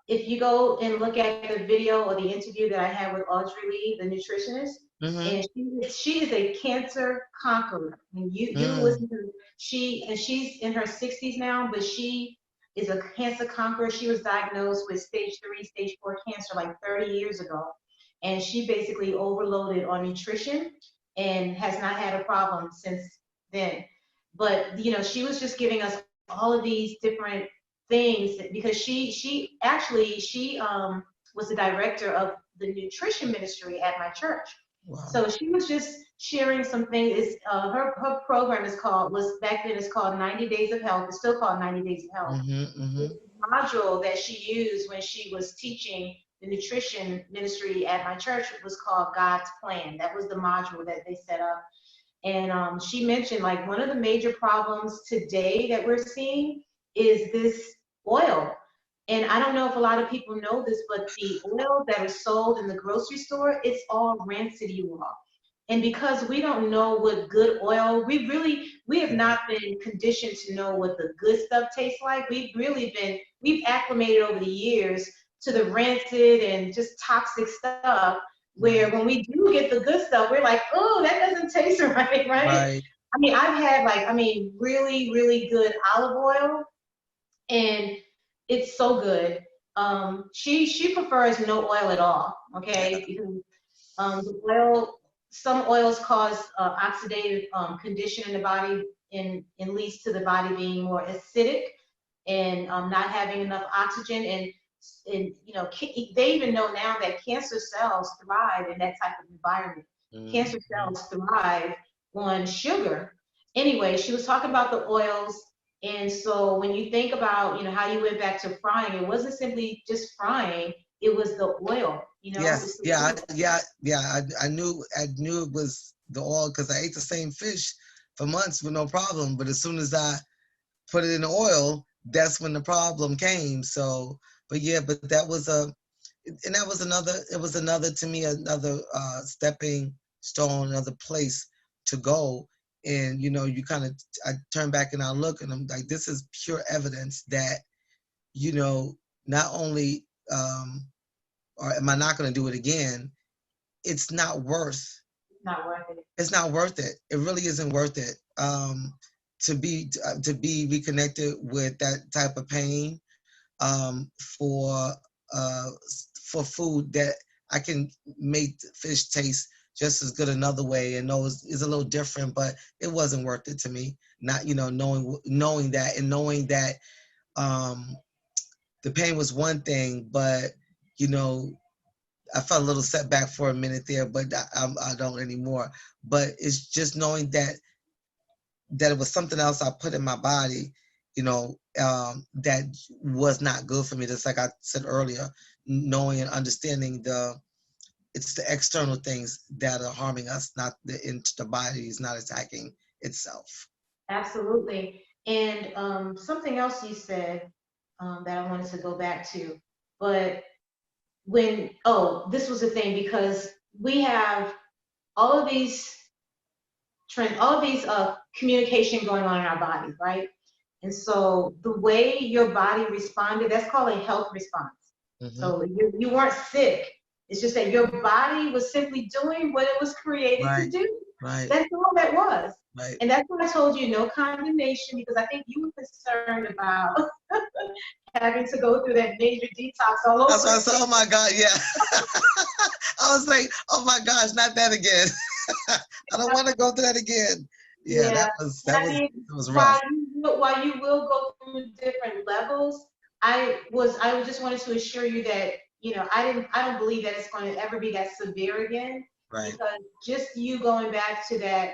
if you go and look at the video or the interview that I had with Audrey Lee, the nutritionist, and she is a cancer conqueror. And you listen to she's in her 60s now, but she is a cancer conqueror. She was diagnosed with stage 3, stage 4 cancer like 30 years ago. And she basically overloaded on nutrition and has not had a problem since then. But she was just giving us all of these different things because she was the director of the nutrition ministry at my church. Wow. So she was just sharing some things. Her program was back then it's called 90 Days of Health. It's still called 90 Days of Health. The module that she used when she was teaching the nutrition ministry at my church was called God's Plan. That was the module that they set up. And she mentioned like one of the major problems today that we're seeing is this oil. And I don't know if a lot of people know this, but the oil that is sold in the grocery store, it's all rancid oil. And because we don't know what good oil, we have not been conditioned to know what the good stuff tastes like. We've acclimated over the years to the rancid and just toxic stuff, where when we do get the good stuff, we're like, oh, that doesn't taste right? I mean, I've had really, really good olive oil, and it's so good. She prefers no oil at all, okay? Because the oil, some oils cause oxidative condition in the body and leads to the body being more acidic and not having enough oxygen. And they even know now that cancer cells thrive in that type of environment. Cancer cells thrive on sugar. Anyway, she was talking about the oils. And so when you think about, how you went back to frying, it wasn't simply just frying, it was the oil, Yes, I knew it was the oil because I ate the same fish for months with no problem. But as soon as I put it in the oil, that's when the problem came. So, but that was another to me, another stepping stone, another place to go. And, I turn back and I look and I'm like, this is pure evidence that, not only or am I not going to do it again, it's not worth it. It's not worth it. It really isn't worth it to be reconnected with that type of pain for food that I can make fish taste just as good another way and know is a little different, but it wasn't worth it to me. Not knowing that and knowing that the pain was one thing, but you know, I felt a little setback for a minute there, but I don't anymore. But it's just knowing that it was something else I put in my body, you know, that was not good for me. Just like I said earlier, knowing and understanding it's the external things that are harming us, not the body is not attacking itself. Absolutely. And something else you said that I wanted to go back to, but this was the thing because we have all of these all of these communication going on in our bodies, right? And so the way your body responded, that's called a health response. Mm-hmm. So you weren't sick. It's just that your body was simply doing what it was created to Right. do. Right. That's all that was. Right. And that's why I told you no condemnation, because I think you were concerned about having to go through that major detox all over. That's why I said, oh my God, yeah. I was like, oh my gosh, not that again. I don't want to go through that again. Yeah, Yeah. that was rough. While you will go through different levels, I just wanted to assure you that, I don't believe that it's going to ever be that severe again. Right. Because just you going back to that,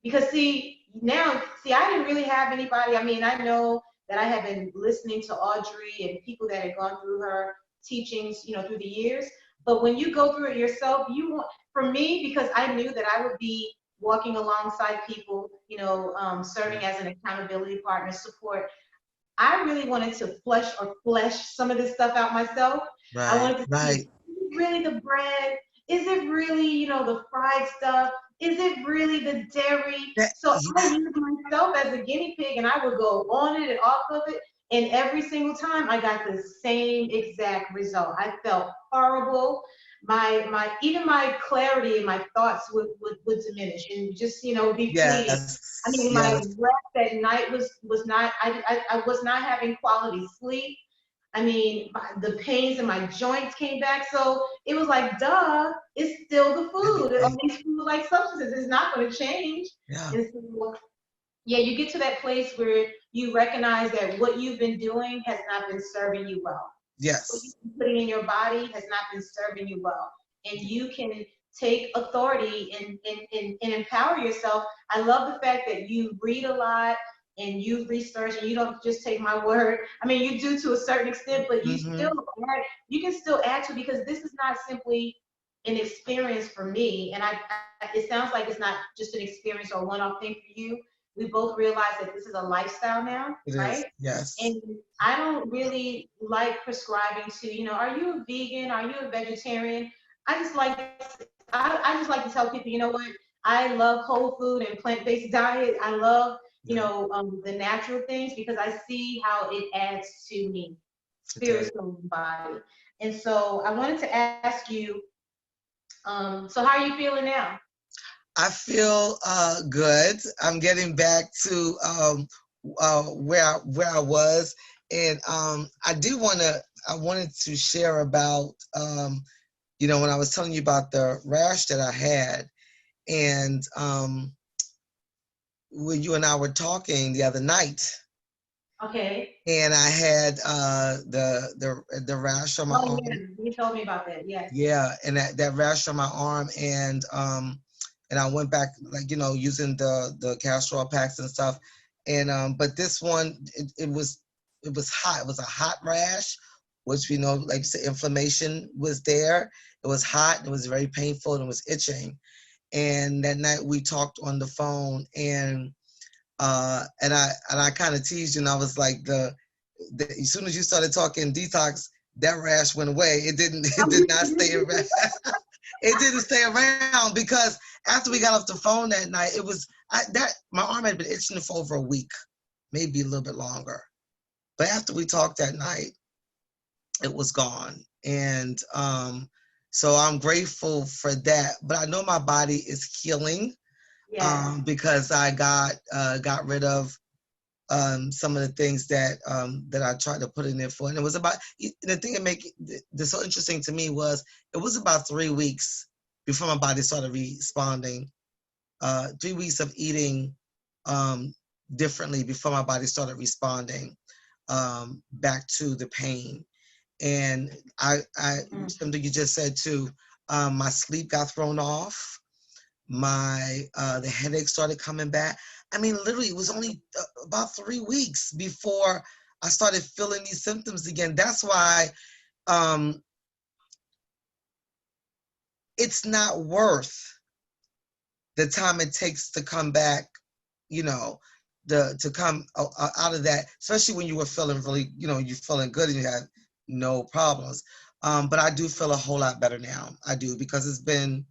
because I didn't really have anybody. I mean, I know that I have been listening to Audrey and people that had gone through her teachings, through the years. But when you go through it yourself, for me, because I knew that I would be walking alongside people, serving as an accountability partner, support. I really wanted to flesh some of this stuff out myself. I Right. wanted to see, is it really the bread? Is it really, the fried stuff? Is it really the dairy? So I used myself as a guinea pig, and I would go on it and off of it. And every single time I got the same exact result. I felt horrible. Even my clarity and my thoughts would diminish and just, be fleeting. Yes. I mean, my rest at night was not, I was not having quality sleep. I mean, the pains in my joints came back. So it was like, duh, it's still the food. All these food-like substances is not going to change. Yeah. And so, yeah, you get to that place where you recognize that what you've been doing has not been serving you well. Yes. What you've been putting in your body has not been serving you well. And you can take authority and empower yourself. I love the fact that you read a lot and you research and you don't just take my word. I mean, you do to a certain extent, but you can still add to, because this is not simply an experience for me. And it sounds like it's not just an experience or one-off thing for you. We both realize that this is a lifestyle now, right? Yes. And I don't really like prescribing to, are you a vegan? Are you a vegetarian? I just like to tell people, you know what? I love whole food and plant-based diet. I love, the natural things, because I see how it adds to me, spirit, soul, and body. And so I wanted to ask you, so how are you feeling now? I feel good. I'm getting back to where I was, and I wanted to share about when I was telling you about the rash that I had, and when you and I were talking the other night. Okay. And I had the rash on my arm. Yeah, you told me about that. Yes. Yeah, and that rash on my arm, and I went back, like, using the castor oil packs and stuff, and but this one, it was hot. It was a hot rash, which we know, like you said, inflammation was there. It was hot. It was very painful, and it was itching. And that night we talked on the phone, and I kind of teased you, and I was like, as soon as you started talking detox, that rash went away. It did not stay around. It didn't stay around, because after we got off the phone that night, my arm had been itching for over a week, maybe a little bit longer. But after we talked that night, it was gone. And so I'm grateful for that. But I know my body is healing. Yeah. Because I got rid of some of the things that I tried to put in there for. And it was about, the thing that made this so interesting to me was, it was about 3 weeks before my body started responding. 3 weeks of eating differently before my body started responding back to the pain. And something you just said too, my sleep got thrown off. The headache started coming back. I mean, literally, it was only about 3 weeks before I started feeling these symptoms again. That's why it's not worth the time it takes to come back, you know, to come out of that, especially when you were feeling really, you're feeling good and you had no problems. But I do feel a whole lot better now. I do, because it's been,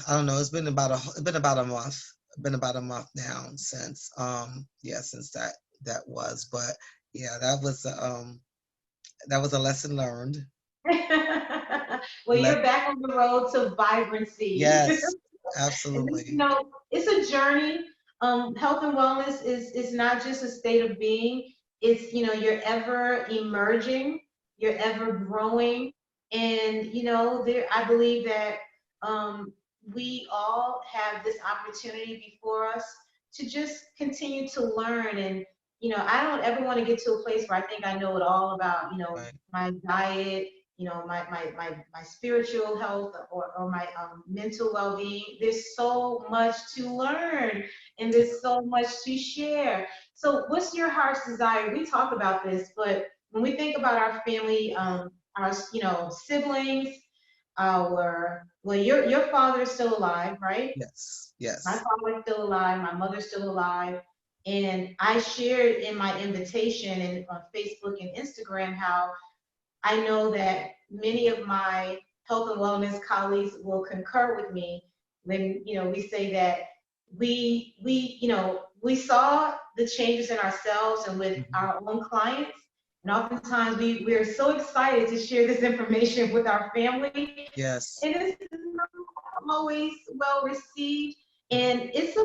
I don't know, it's been about a month. Been about a month now since since that was. But yeah, that was a lesson learned. Well, you're back on the road to vibrancy. Yes, And absolutely. it's a journey. Health and wellness is not just a state of being. It's, you're ever emerging, you're ever growing. And, I believe that we all have this opportunity before us to just continue to learn. And, I don't ever want to get to a place where I think I know it all about, Right. my diet, my spiritual health, or my mental well-being. There's so much to learn, and there's so much to share. So what's your heart's desire? We talk about this, but when we think about our family, our siblings, your father is still alive, right? Yes, My yes, father's still alive, my mother's still alive. And I shared in my invitation and on Facebook and Instagram how I know that many of my health and wellness colleagues will concur with me when, we say that we saw the changes in ourselves and with mhm, our own clients. And oftentimes we're so excited to share this information with our family, yes, and it's not always well received. mhm, And it's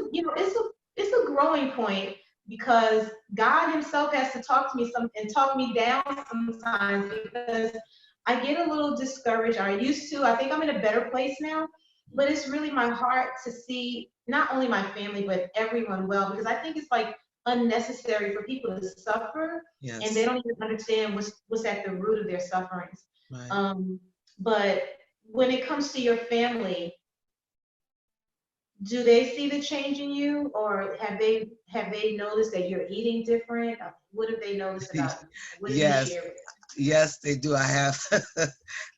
a growing point, because God Himself has to talk to me and talk me down sometimes, because I get a little discouraged. I used to. I think I'm in a better place now, but it's really my heart to see not only my family but everyone well, because I think it's like unnecessary for people to suffer, and they yes, don't even understand what's at the root of their sufferings. right. Um, but when it comes to your family, do they see the change in you, or have they noticed that you're eating different? What have they noticed about you? What have you Yes, shared with yes, they do. I have.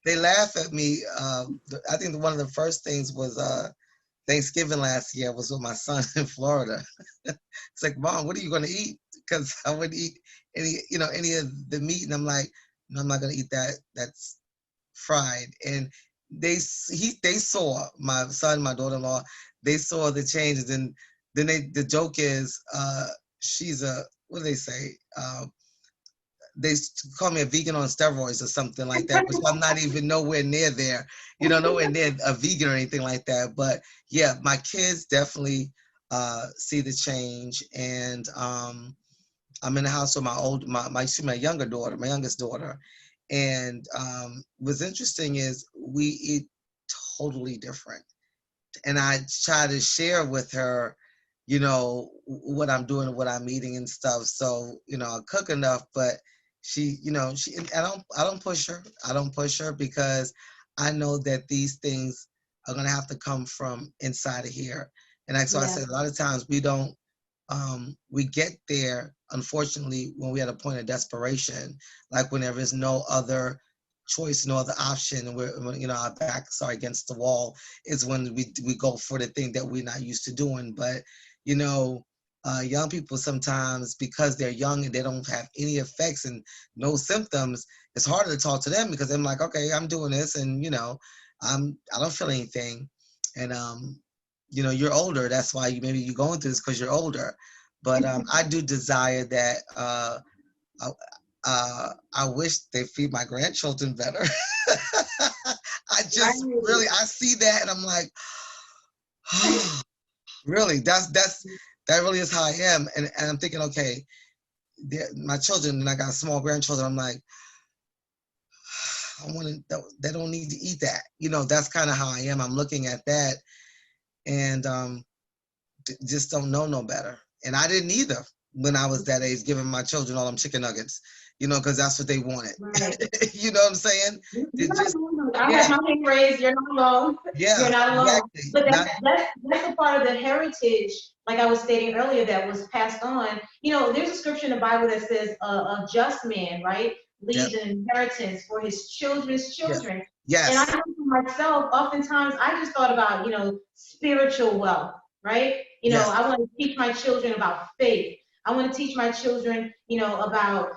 They laugh at me. I think one of the first things was Thanksgiving last year was with my son in Florida. It's like, Mom, what are you going to eat? Because I wouldn't eat any of the meat, and I'm like, no, I'm not going to eat that. That's fried. And they saw my son, my daughter-in-law. They saw the changes, and then the joke is, she's a, what do they say? They call me a vegan on steroids or something like that, which I'm not even nowhere near there, nowhere near a vegan or anything like that. But yeah, my kids definitely see the change. And I'm in the house with my younger daughter, my youngest daughter. And what's interesting is we eat totally different. And I try to share with her, what I'm doing, what I'm eating and stuff. So, I cook enough, but and I don't push her. I don't push her, because I know that these things are gonna have to come from inside of here. And like, so I Yeah, said, a lot of times we get there, unfortunately, when we at a point of desperation, like when there is no other choice, no other option, and our backs are against the wall, is when we go for the thing that we're not used to doing. But you know, young people sometimes, because they're young and they don't have any effects and no symptoms, it's harder to talk to them, because I'm like, okay, I'm doing this, and I don't feel anything. And you're older. That's why maybe you're going through this, because you're older. But I do desire that. I, I wish they feed my grandchildren better. I just right. really, I see that and I'm like, really, that really is how I am. And I'm thinking, okay, my children, and I got small grandchildren. I'm like, I want to, they don't need to eat that. That's kind of how I am. I'm looking at that, and just don't know no better. And I didn't either when I was that age, giving my children all them chicken nuggets. you know, because that's what they wanted. Right. You know what I'm saying? You're It not just, alone. I yeah, have my hand raised. You're not alone. You're yeah, not alone. exactly. But Not, that's a part of the heritage, like I was stating earlier, that was passed on. You know, there's a scripture in the Bible that says a just man, right, yep, leaves an inheritance for his children's yeah, children. And I yes, know for myself, oftentimes I just thought about, you know, spiritual wealth, right? You know, yes, I want to teach my children about faith. I want to teach my children, you know, about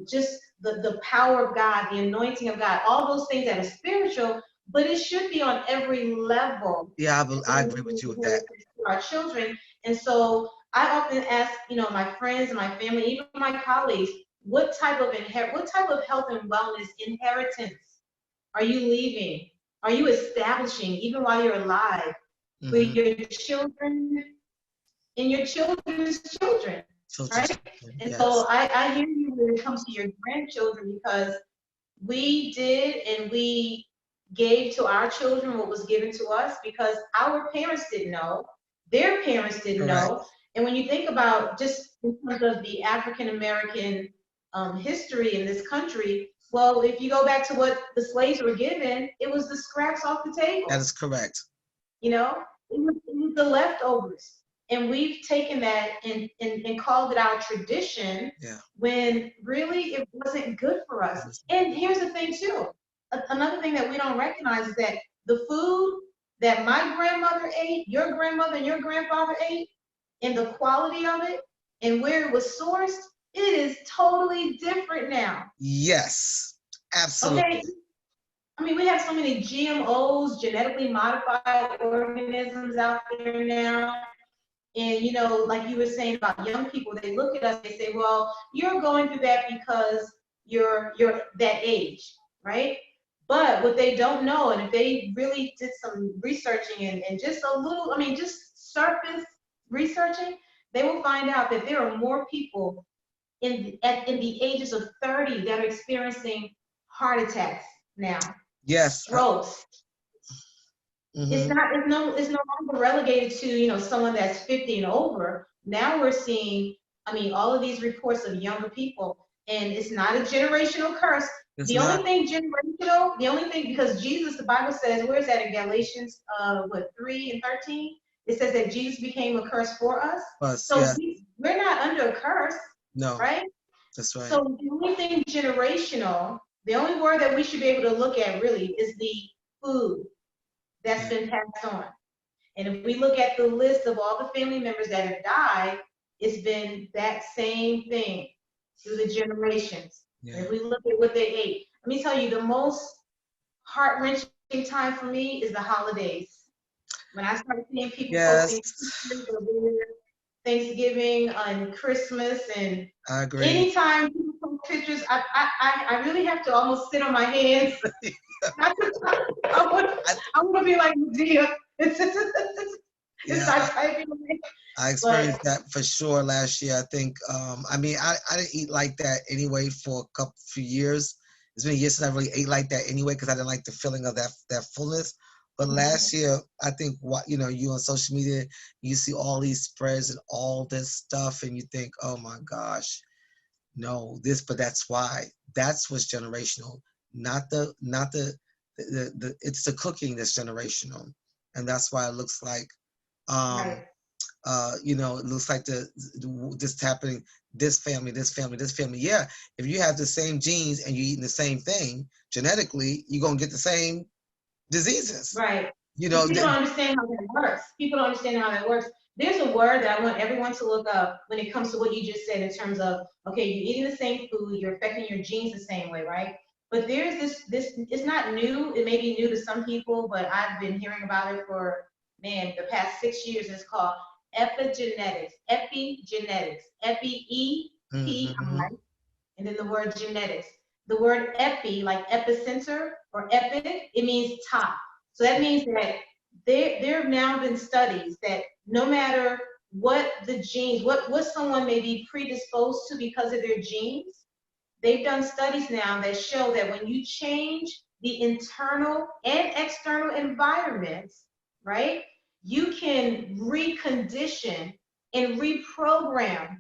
just the power of God, the anointing of God, all those things that are spiritual, but it should be on every level yeah, that I we agree with you with that. inherit to our children. And so I often ask, you know, my friends and my family, even my colleagues, what type of health and wellness inheritance are you leaving? Are you establishing, even while you're alive, for Hmm. your children and your children's children, Children, right? And so yes, I hear you when it comes to your grandchildren, because we did and we gave to our children what was given to us because our parents didn't know, their parents didn't know. correct. And when you think about just in terms of the African American history in this country, well, if you go back to what the slaves were given, it was the scraps off the That table. is correct. You know, it was the leftovers. And we've taken that and called it our tradition Yeah. when really it wasn't good for us. It was, And here's the thing, too. Another thing that we don't recognize is that the food that my grandmother ate, your grandmother and your grandfather ate, and the quality of it and where it was sourced, it is totally different now. yes, Okay, absolutely. I mean, we have so many GMOs, genetically modified organisms out there now. And, you know, like you were saying about young people, they look at us, they say, well, you're going through that because you're that age, right? But what they don't know, and if they really did some researching and just a little, I mean, just surface researching, they will find out that there are more people in the ages of 30 that are experiencing heart attacks now, Yes. strokes. It's Hmm. not, it's no longer relegated to, you know, someone that's 50 and over. Now we're seeing, I mean, all of these reports of younger people, and it's not a generational curse. It's The only not thing generational, the only thing, because Jesus, the Bible says, where is that in Galatians, 3 and 13? It says that Jesus became a curse for us. us. So Yeah. we're not under a curse, No, right? that's right. So the only thing generational, the only word that we should be able to look at really is the food that's Yeah. been passed on. And if we look at the list of all the family members that have died, it's been that same thing through the generations. And Yeah. if we look at what they ate, let me tell you, the most heart-wrenching time for me is the holidays. When I started seeing people Yes, posting pictures of their Thanksgiving and Christmas, and I agree. anytime people post pictures, I really have to almost sit on my hands. I, I want to be like Medea. It's yeah, like typing away. I But experienced that for sure last year. I think, I mean, I didn't eat like that anyway for a couple few years. It's been years since I really ate like that anyway because I didn't like the feeling of that fullness. But last year, I think what you know, you on social media, you see all these spreads and all this stuff, and you think, oh my gosh, no, this, but that's why. That's what's generational, not the it's the cooking that's generational, and that's why it looks like um right, you know, it looks like this happening, this family. Yeah, if you have the same genes and you're eating the same thing genetically, you're gonna get the same diseases. right. You But know people that. don't understand how that works. People don't understand how that works. There's a word that I want everyone to look up when it comes to what you just said in terms of, okay, you're eating the same food, you're affecting your genes the same way, right? But there's this, it's not new. It may be new to some people, but I've been hearing about it for, man, the past 6 years. It's called epigenetics. Epigenetics. Hmm. Epi, and then the word genetics. The word epi, like epicenter or epic, it means top. So that means that there have now been studies that no matter what the genes, what someone may be predisposed to because of their genes, they've done studies now that show that when you change the internal and external environments, right, you can recondition and reprogram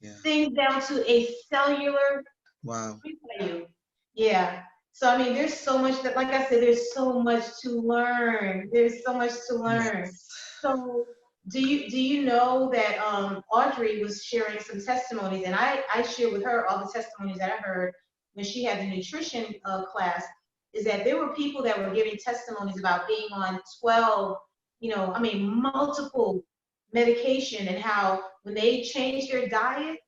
Yeah. things down to a cellular Wow. Let me tell you. Yeah. So I mean, there's so much that, like I said, there's so much to learn. There's so much to learn. Yes. So do you know that Audrey was sharing some testimonies, and I shared with her all the testimonies that I heard when she had the nutrition class. Is that there were people that were giving testimonies about being on 12, I mean, multiple medication, and how when they changed their diet,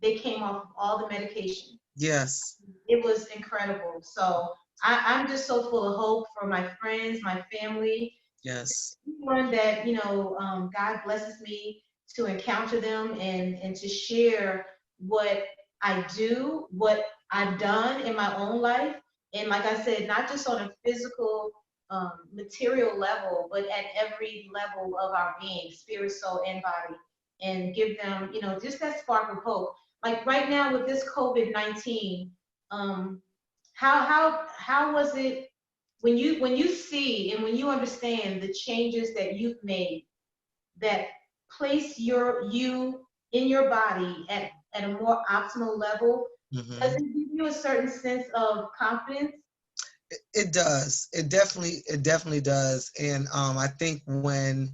they came off of all the medication. Yes. It was incredible. So I'm just so full of hope for my friends, my family, Yes. everyone that God blesses me to encounter them, and to share what I do, what I've done in my own life, and like I said, not just on a physical, material level, but at every level of our being, spirit, soul, and body, and give them, just that spark of hope. Like right now with this COVID-19, um, how was it when you see and when you understand the changes that you've made that place you in your body at a more optimal level? Does Hmm. it give you a certain sense of confidence? It does. It definitely does. And I think when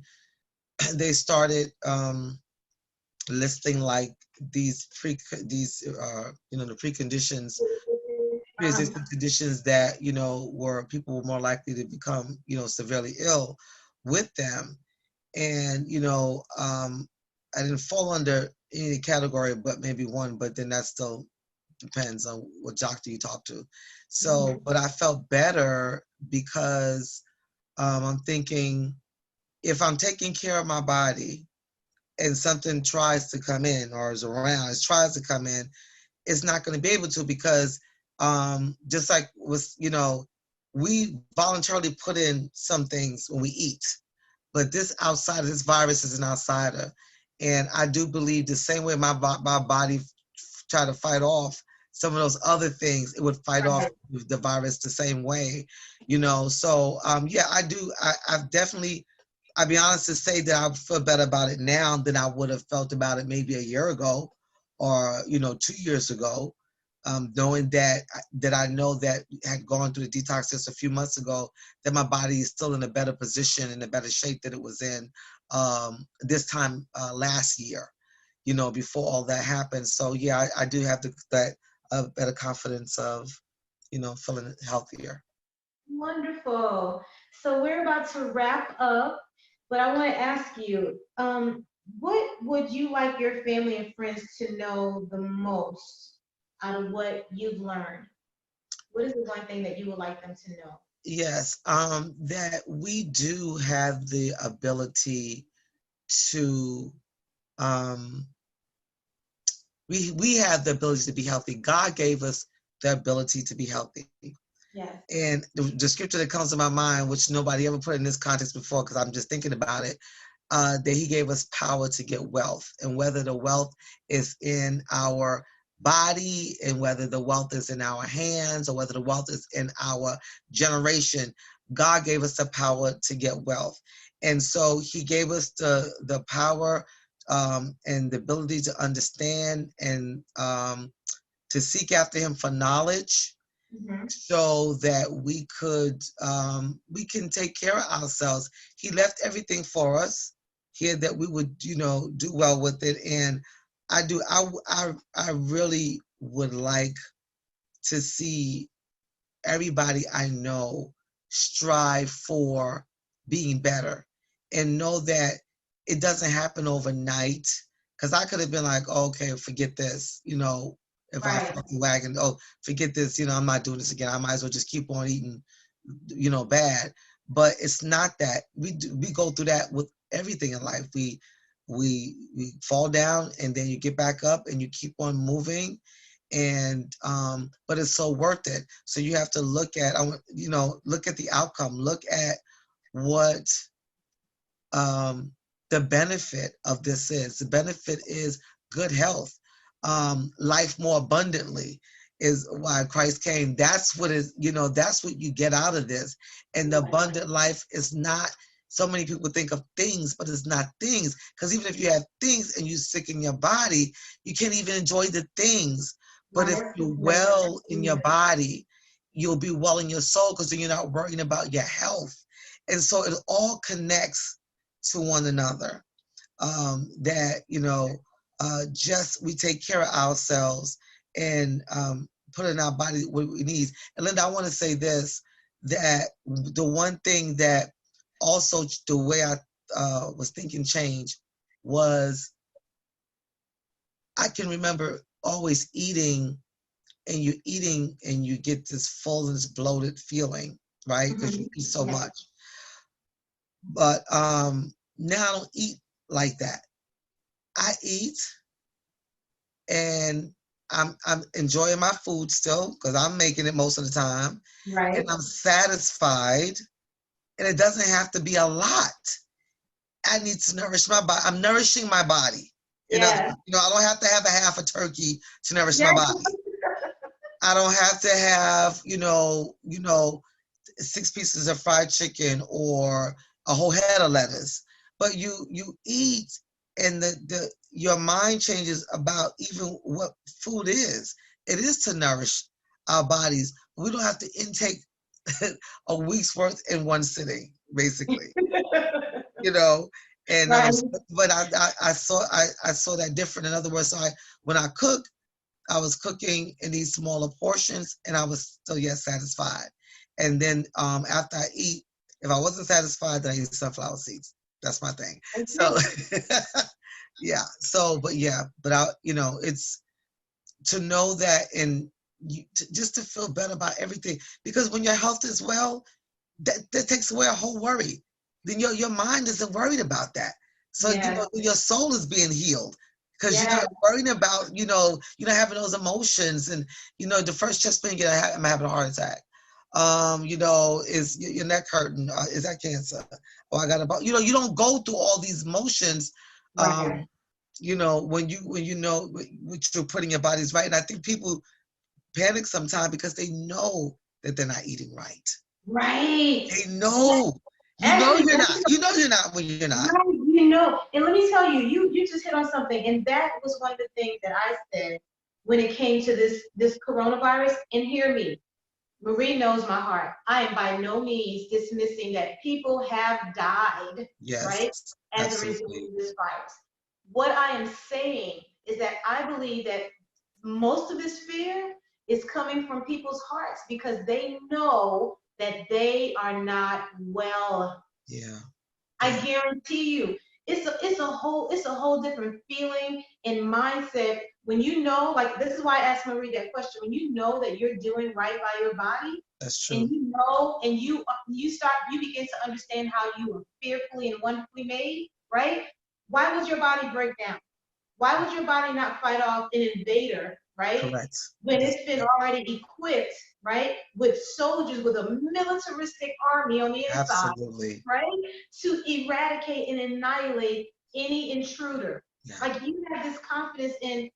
they started listing like these the preconditions, Um, pre-existing conditions that were people were more likely to become severely ill with them. And I didn't fall under any category but maybe one, but then that still depends on what doctor you talk to. So mhm. but I felt better because I'm thinking, if I'm taking care of my body and something tries to come in or is around, it tries to come in, it's not going to be able to, because just like was, we voluntarily put in some things when we eat, but this outside, this virus is an outsider. And I do believe the same way my body try to fight off some of those other things, it would fight off Right. the virus the same way. So yeah, I do. I've definitely, I'll be honest to say that I feel better about it now than I would have felt about it maybe a year ago or 2 years ago. Knowing that I know that had gone through the detox just a few months ago, that my body is still in a better position, in a better shape that it was in this time last year, before all that happened. So yeah, I do have that better confidence of, feeling healthier. Wonderful. So we're about to wrap up, but I want to ask you, what would you like your family and friends to know the most out of what you've learned? What is the one thing that you would like them to know? Yes, that we do have the ability to, um, we have the ability to be healthy. God gave us the ability to be healthy. Yes. And the scripture that comes to my mind, which nobody ever put in this context before, because I'm just thinking about it, that he gave us power to get wealth. And whether the wealth is in our body, and whether the wealth is in our hands, or whether the wealth is in our generation, God gave us the power to get wealth. And so he gave us the power and the ability to understand and to seek after him for knowledge, Hmm. so that we can take care of ourselves. He left everything for us here that we would do well with it. And I really would like to see everybody I know strive for being better, and know that it doesn't happen overnight. Because I could have been like, oh, okay, forget this. If I Right. felt the wagon, oh, forget this, I'm not doing this again. I might as well just keep on eating bad. But it's not that. We go through that with everything in life. We fall down, and then you get back up and you keep on moving. And but it's so worth it. So you have to look at the outcome, look at what um, the benefit of this is. The benefit is good health, life more abundantly is why Christ came. That's what that's what you get out of this. And the abundant life is not, so many people think of things, but it's not things. Because even if you have things and you're sick in your body, you can't even enjoy the things. But Wow, if that's you're good. That's well in your good. body, you'll be well in your soul because then you're not worrying about your health. And so it all connects to one another. That, just we take care of ourselves and put in our body what we need. And Linda, I want to say this, that the one thing that also the way I was thinking changed was I can remember always eating and you're eating and you get this full and this bloated feeling, right? Because you eat so Yeah. much. But now I don't eat like that. I eat and I'm enjoying my food still because I'm making it most of the time, and Right. I'm satisfied. And it doesn't have to be a lot. I need to nourish my body. I'm nourishing my body. In other Yeah. words, I don't have to have a half a turkey to nourish Yeah. my body. I don't have to have, 6 pieces of fried chicken or a whole head of lettuce. But you eat and the your mind changes about even what food is. It is to nourish our bodies. We don't have to intake a week's worth in one sitting, basically. you know. And Right. but I saw that different. In other words, when I cook, I was cooking in these smaller portions, and I was still yet satisfied. And then after I eat, if I wasn't satisfied, then I eat sunflower seeds. That's my thing. So Okay. yeah. So but yeah, but it's to know that and just to feel better about everything because when your health is well, that takes away a whole worry. Then your mind isn't worried about that. So Yeah. your soul is being healed because you're Yeah. not worrying about you're not having those emotions and the first chest pain I'm having a heart attack. Is your neck hurting? Is that cancer? Oh, I got about you don't go through all these emotions. Right. Um, when you know what you're putting your bodies right, and I think people panic sometimes because they know that they're not eating right. Right. They Yeah. know. You know Actually, you're not. You know you're not when you're not. right, and let me tell you, you just hit on something, and that was one of the things that I said when it came to this coronavirus. And hear me, Marie knows my heart. I am by no means dismissing that people have died, right, Yes, as a result absolutely. of this virus. What I am saying is that I believe that most of this fear is coming from people's hearts because they know that they are not well. Yeah, I yeah, guarantee you, it's a whole different feeling and mindset when you know, like this is why I asked Marie that question. When you know that you're doing right by your body, that's and true. you know, and you begin to understand how you were fearfully and wonderfully made, right? Why would your body break down? Why would your body not fight off an invader, right? Correct. When That's it's been correct. already equipped, right, with soldiers, with a militaristic army on the inside, Absolutely. right, to eradicate and annihilate any intruder. Yeah. Like you have this confidence in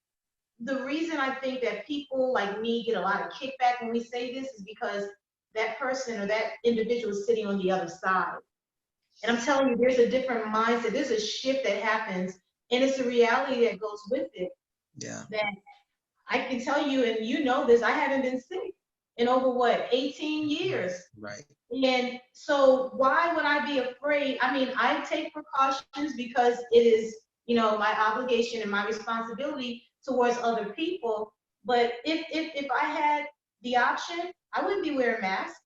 the reason I think that people like me get a lot of kickback when we say this is because that person or that individual is sitting on the other side. And I'm telling you, there's a different mindset. There's a shift that happens, and it's a reality that goes with it. Yeah. That I can tell you, and you know this, I haven't been sick in over what, 18 years. Right. And so why would I be afraid? I mean, I take precautions because it is, my obligation and my responsibility towards other people. But if I had the option, I wouldn't be wearing masks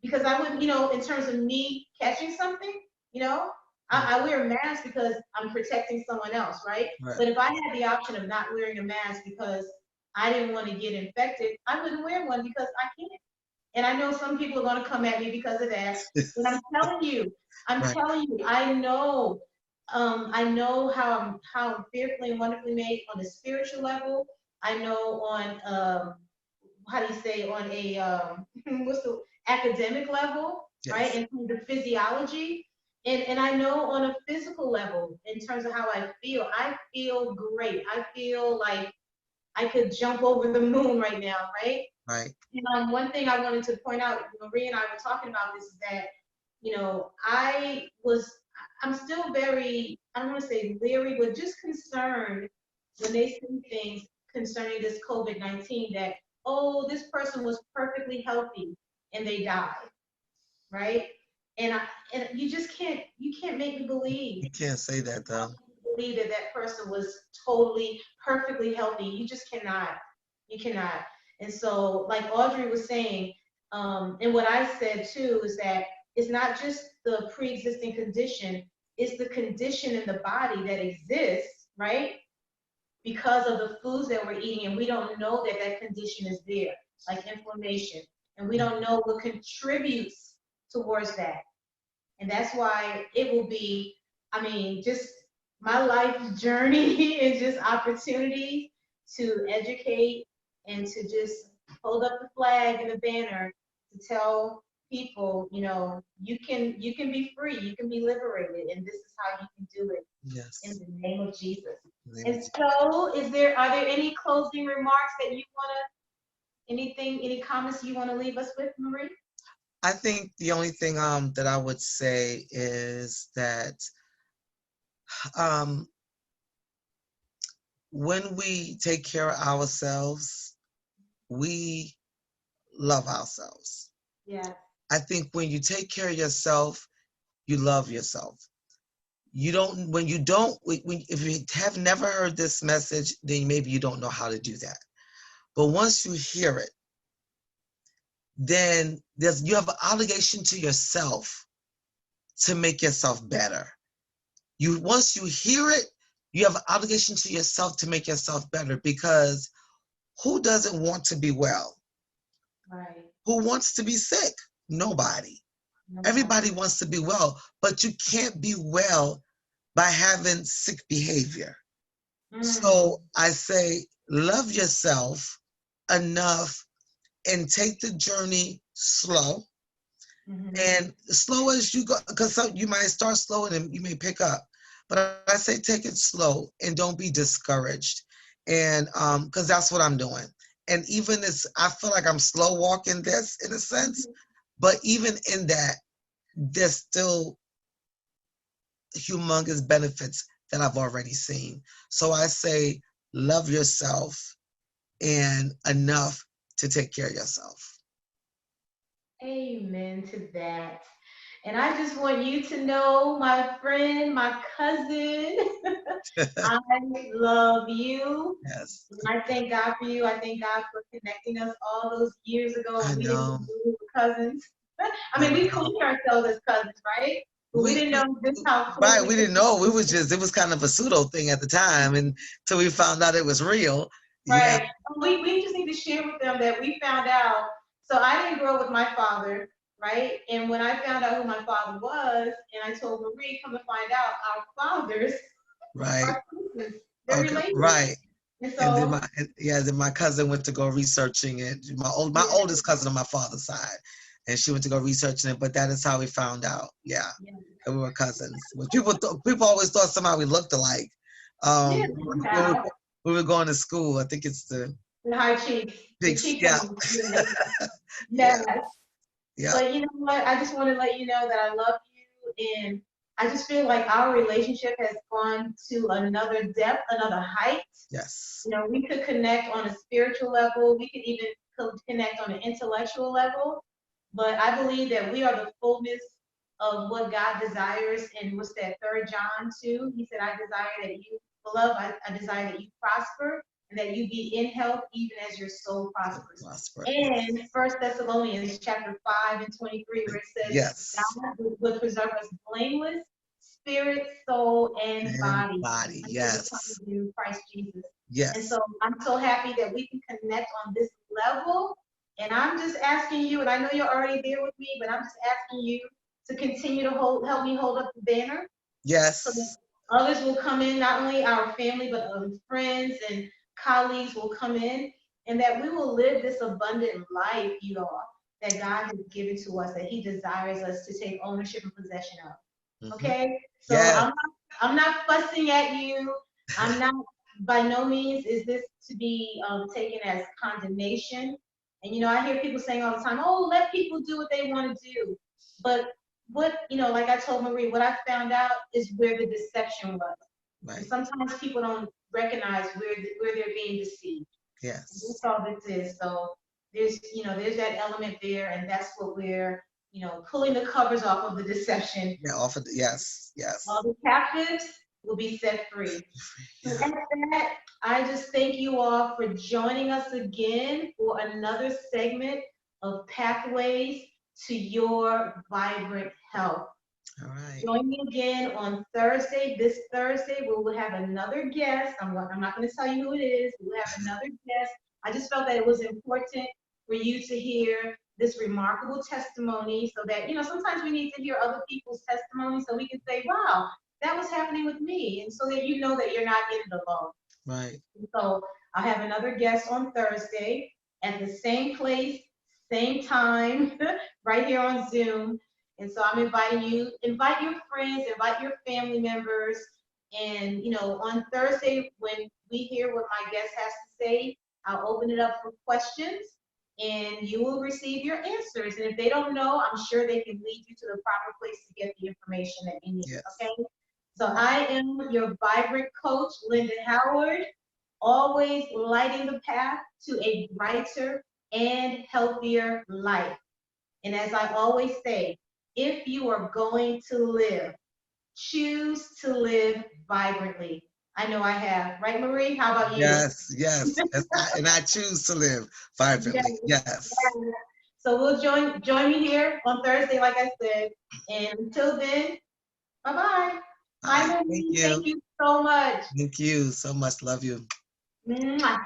because I wouldn't, in terms of me catching something, you know, Mm, I wear a mask because I'm protecting someone else, right? right. But if I had the option of not wearing a mask because I didn't want to get infected, I wouldn't wear one because I can't. And I know some people are going to come at me because of that. But I'm Right. telling you, I know how I'm fearfully and wonderfully made on a spiritual level. I know on how do you say on a what's the academic level, right? Yes. In terms of physiology, and I know on a physical level in terms of how I feel. I feel great. I feel like I could jump over the moon right now, right? Right. One thing I wanted to point out, Marie and I were talking about this, is that, I'm still very, I don't want to say leery, but just concerned when they see things. concerning this COVID-19 that, oh, this person was perfectly healthy and they died, right? And and you can't make me believe. You can't say that though. Believe that that person was totally perfectly healthy. You just cannot. You cannot. And so, like Audrey was saying, and what I said too is that it's not just the pre-existing condition, it's the condition in the body that exists, right? Because of the foods that we're eating, and we don't know that that condition is there, like inflammation, and we don't know what contributes towards that. And that's why it will be, I mean, just my life journey is just opportunity to educate and to just hold up the flag and the banner to tell people, you know, you can be free, you can be liberated, and this is how you can do it in Yes. the name of Jesus. Name And it. so, are there any closing remarks that you wanna, any comments you wanna leave us with, Marie? I think the only thing that I would say is that um when we take care of ourselves, we love ourselves. Yeah. I think when you take care of yourself, you love yourself. You don't, when you don't, if you have never heard this message, then maybe you don't know how to do that. But once you hear it, then you have an obligation to yourself to make yourself better. Once you hear it, you have an obligation to yourself to make yourself better, because who doesn't want to be well? Right. Who wants to be sick? Nobody. Everybody wants to be well, but you can't be well by having sick behavior. So I say, love yourself enough and take the journey slow. And slow as you go, because you might start slow and you may pick up. But I say take it slow and don't be discouraged. And because that's what I'm doing. And even I feel like I'm slow walking this in a sense, but even in that, there's still humongous benefits that I've already seen. So I say, love yourself and enough to take care of yourself. Amen to that. And I just want you to know, my friend, my cousin, I love you. Yes. And I thank God for you. I thank God for connecting us all those years ago I when we didn't know. know we were cousins. I I mean, we know. called ourselves as cousins, right? But we didn't know just how close Right, we we could didn't be. know. It was kind of a pseudo thing at the time until we found out it was real. Yeah, Right. We just need to share with them that we found out. So I didn't grow up with my father, right? And when I found out who my father was, and I told Marie, come to find out, our fathers right. are cousins. They're Okay, related. right. And And then so, my cousin went to go researching it. My yeah, oldest cousin on my father's side, and she went to go researching it. But that is how we found out. Yeah, yeah, that we were cousins. But people always thought somehow we looked alike. yeah, When somehow. we were going to school, I think it's the The high cheeks, the big. Yeah, cheekbones. Yeah. yeah, Yes. yeah. But you know what? I just want to let you know that I love you, and I just feel like our relationship has gone to another depth, another height. Yes, You know, we could connect on a spiritual level. We could even connect on an intellectual level. But I believe that we are the fullness of what God desires. And what's that, 3rd John 2? He said, I desire that you, beloved, I desire that you prosper and that you be in health even as your soul prospers. prosper. And 1 Thessalonians chapter 5 and 23, where it says, Yes, God will preserve us blameless, spirit, soul, and and body body. until we come Yes, to Christ Jesus. And yes, so I'm so happy that we can connect on this level. And I'm just asking you, and I know you're already there with me, but I'm just asking you to continue to help me hold up the banner so that yes. others will come in, not only our family, but friends and colleagues will come in, and that we will live this abundant life, you all, that God has given to us, that He desires us to take ownership and possession of. Hmm. Okay, so Yes, I'm not fussing at you. I'm not, by no means is this to be taken as condemnation. And you know, I hear people saying all the time, "Oh, let people do what they want to do." But what, you know, like I told Marie, what I found out is where the deception was. Right. Sometimes people don't recognize where they're being deceived. And Yes. that's all this is. So there's that element there, and that's what we're, pulling the covers off of the deception. Yeah. Offer. Yes. Yes. All the captives will be set free. So Yeah. with that, I just thank you all for joining us again for another segment of Pathways to Your Vibrant Health. All right. Join me again on Thursday, this Thursday, where we'll have another guest. I'm not going to tell you who it is. We'll have another guest. I just felt that it was important for you to hear this remarkable testimony so that, sometimes we need to hear other people's testimony so we can say, wow, that was happening with me. And so that you know that you're not in it alone. Right. So I'll have another guest on Thursday at the same place, same time, right here on Zoom. And so I'm inviting you, invite your friends, invite your family members. And, on Thursday, when we hear what my guest has to say, I'll open it up for questions and you will receive your answers. And if they don't know, I'm sure they can lead you to the proper place to get the information that you need. Yes. Okay. So I am your vibrant coach, Linda Howard, always lighting the path to a brighter and healthier life. And as I always say, if you are going to live, choose to live vibrantly. I know I have, right, Marie? How about you? Yes. Yes. And I choose to live vibrantly. Yes. So we'll join me here on Thursday, like I said. And until then, bye-bye. Hi, Thank Marie. you. Thank you so much. Thank you so much. Love you. Mwah.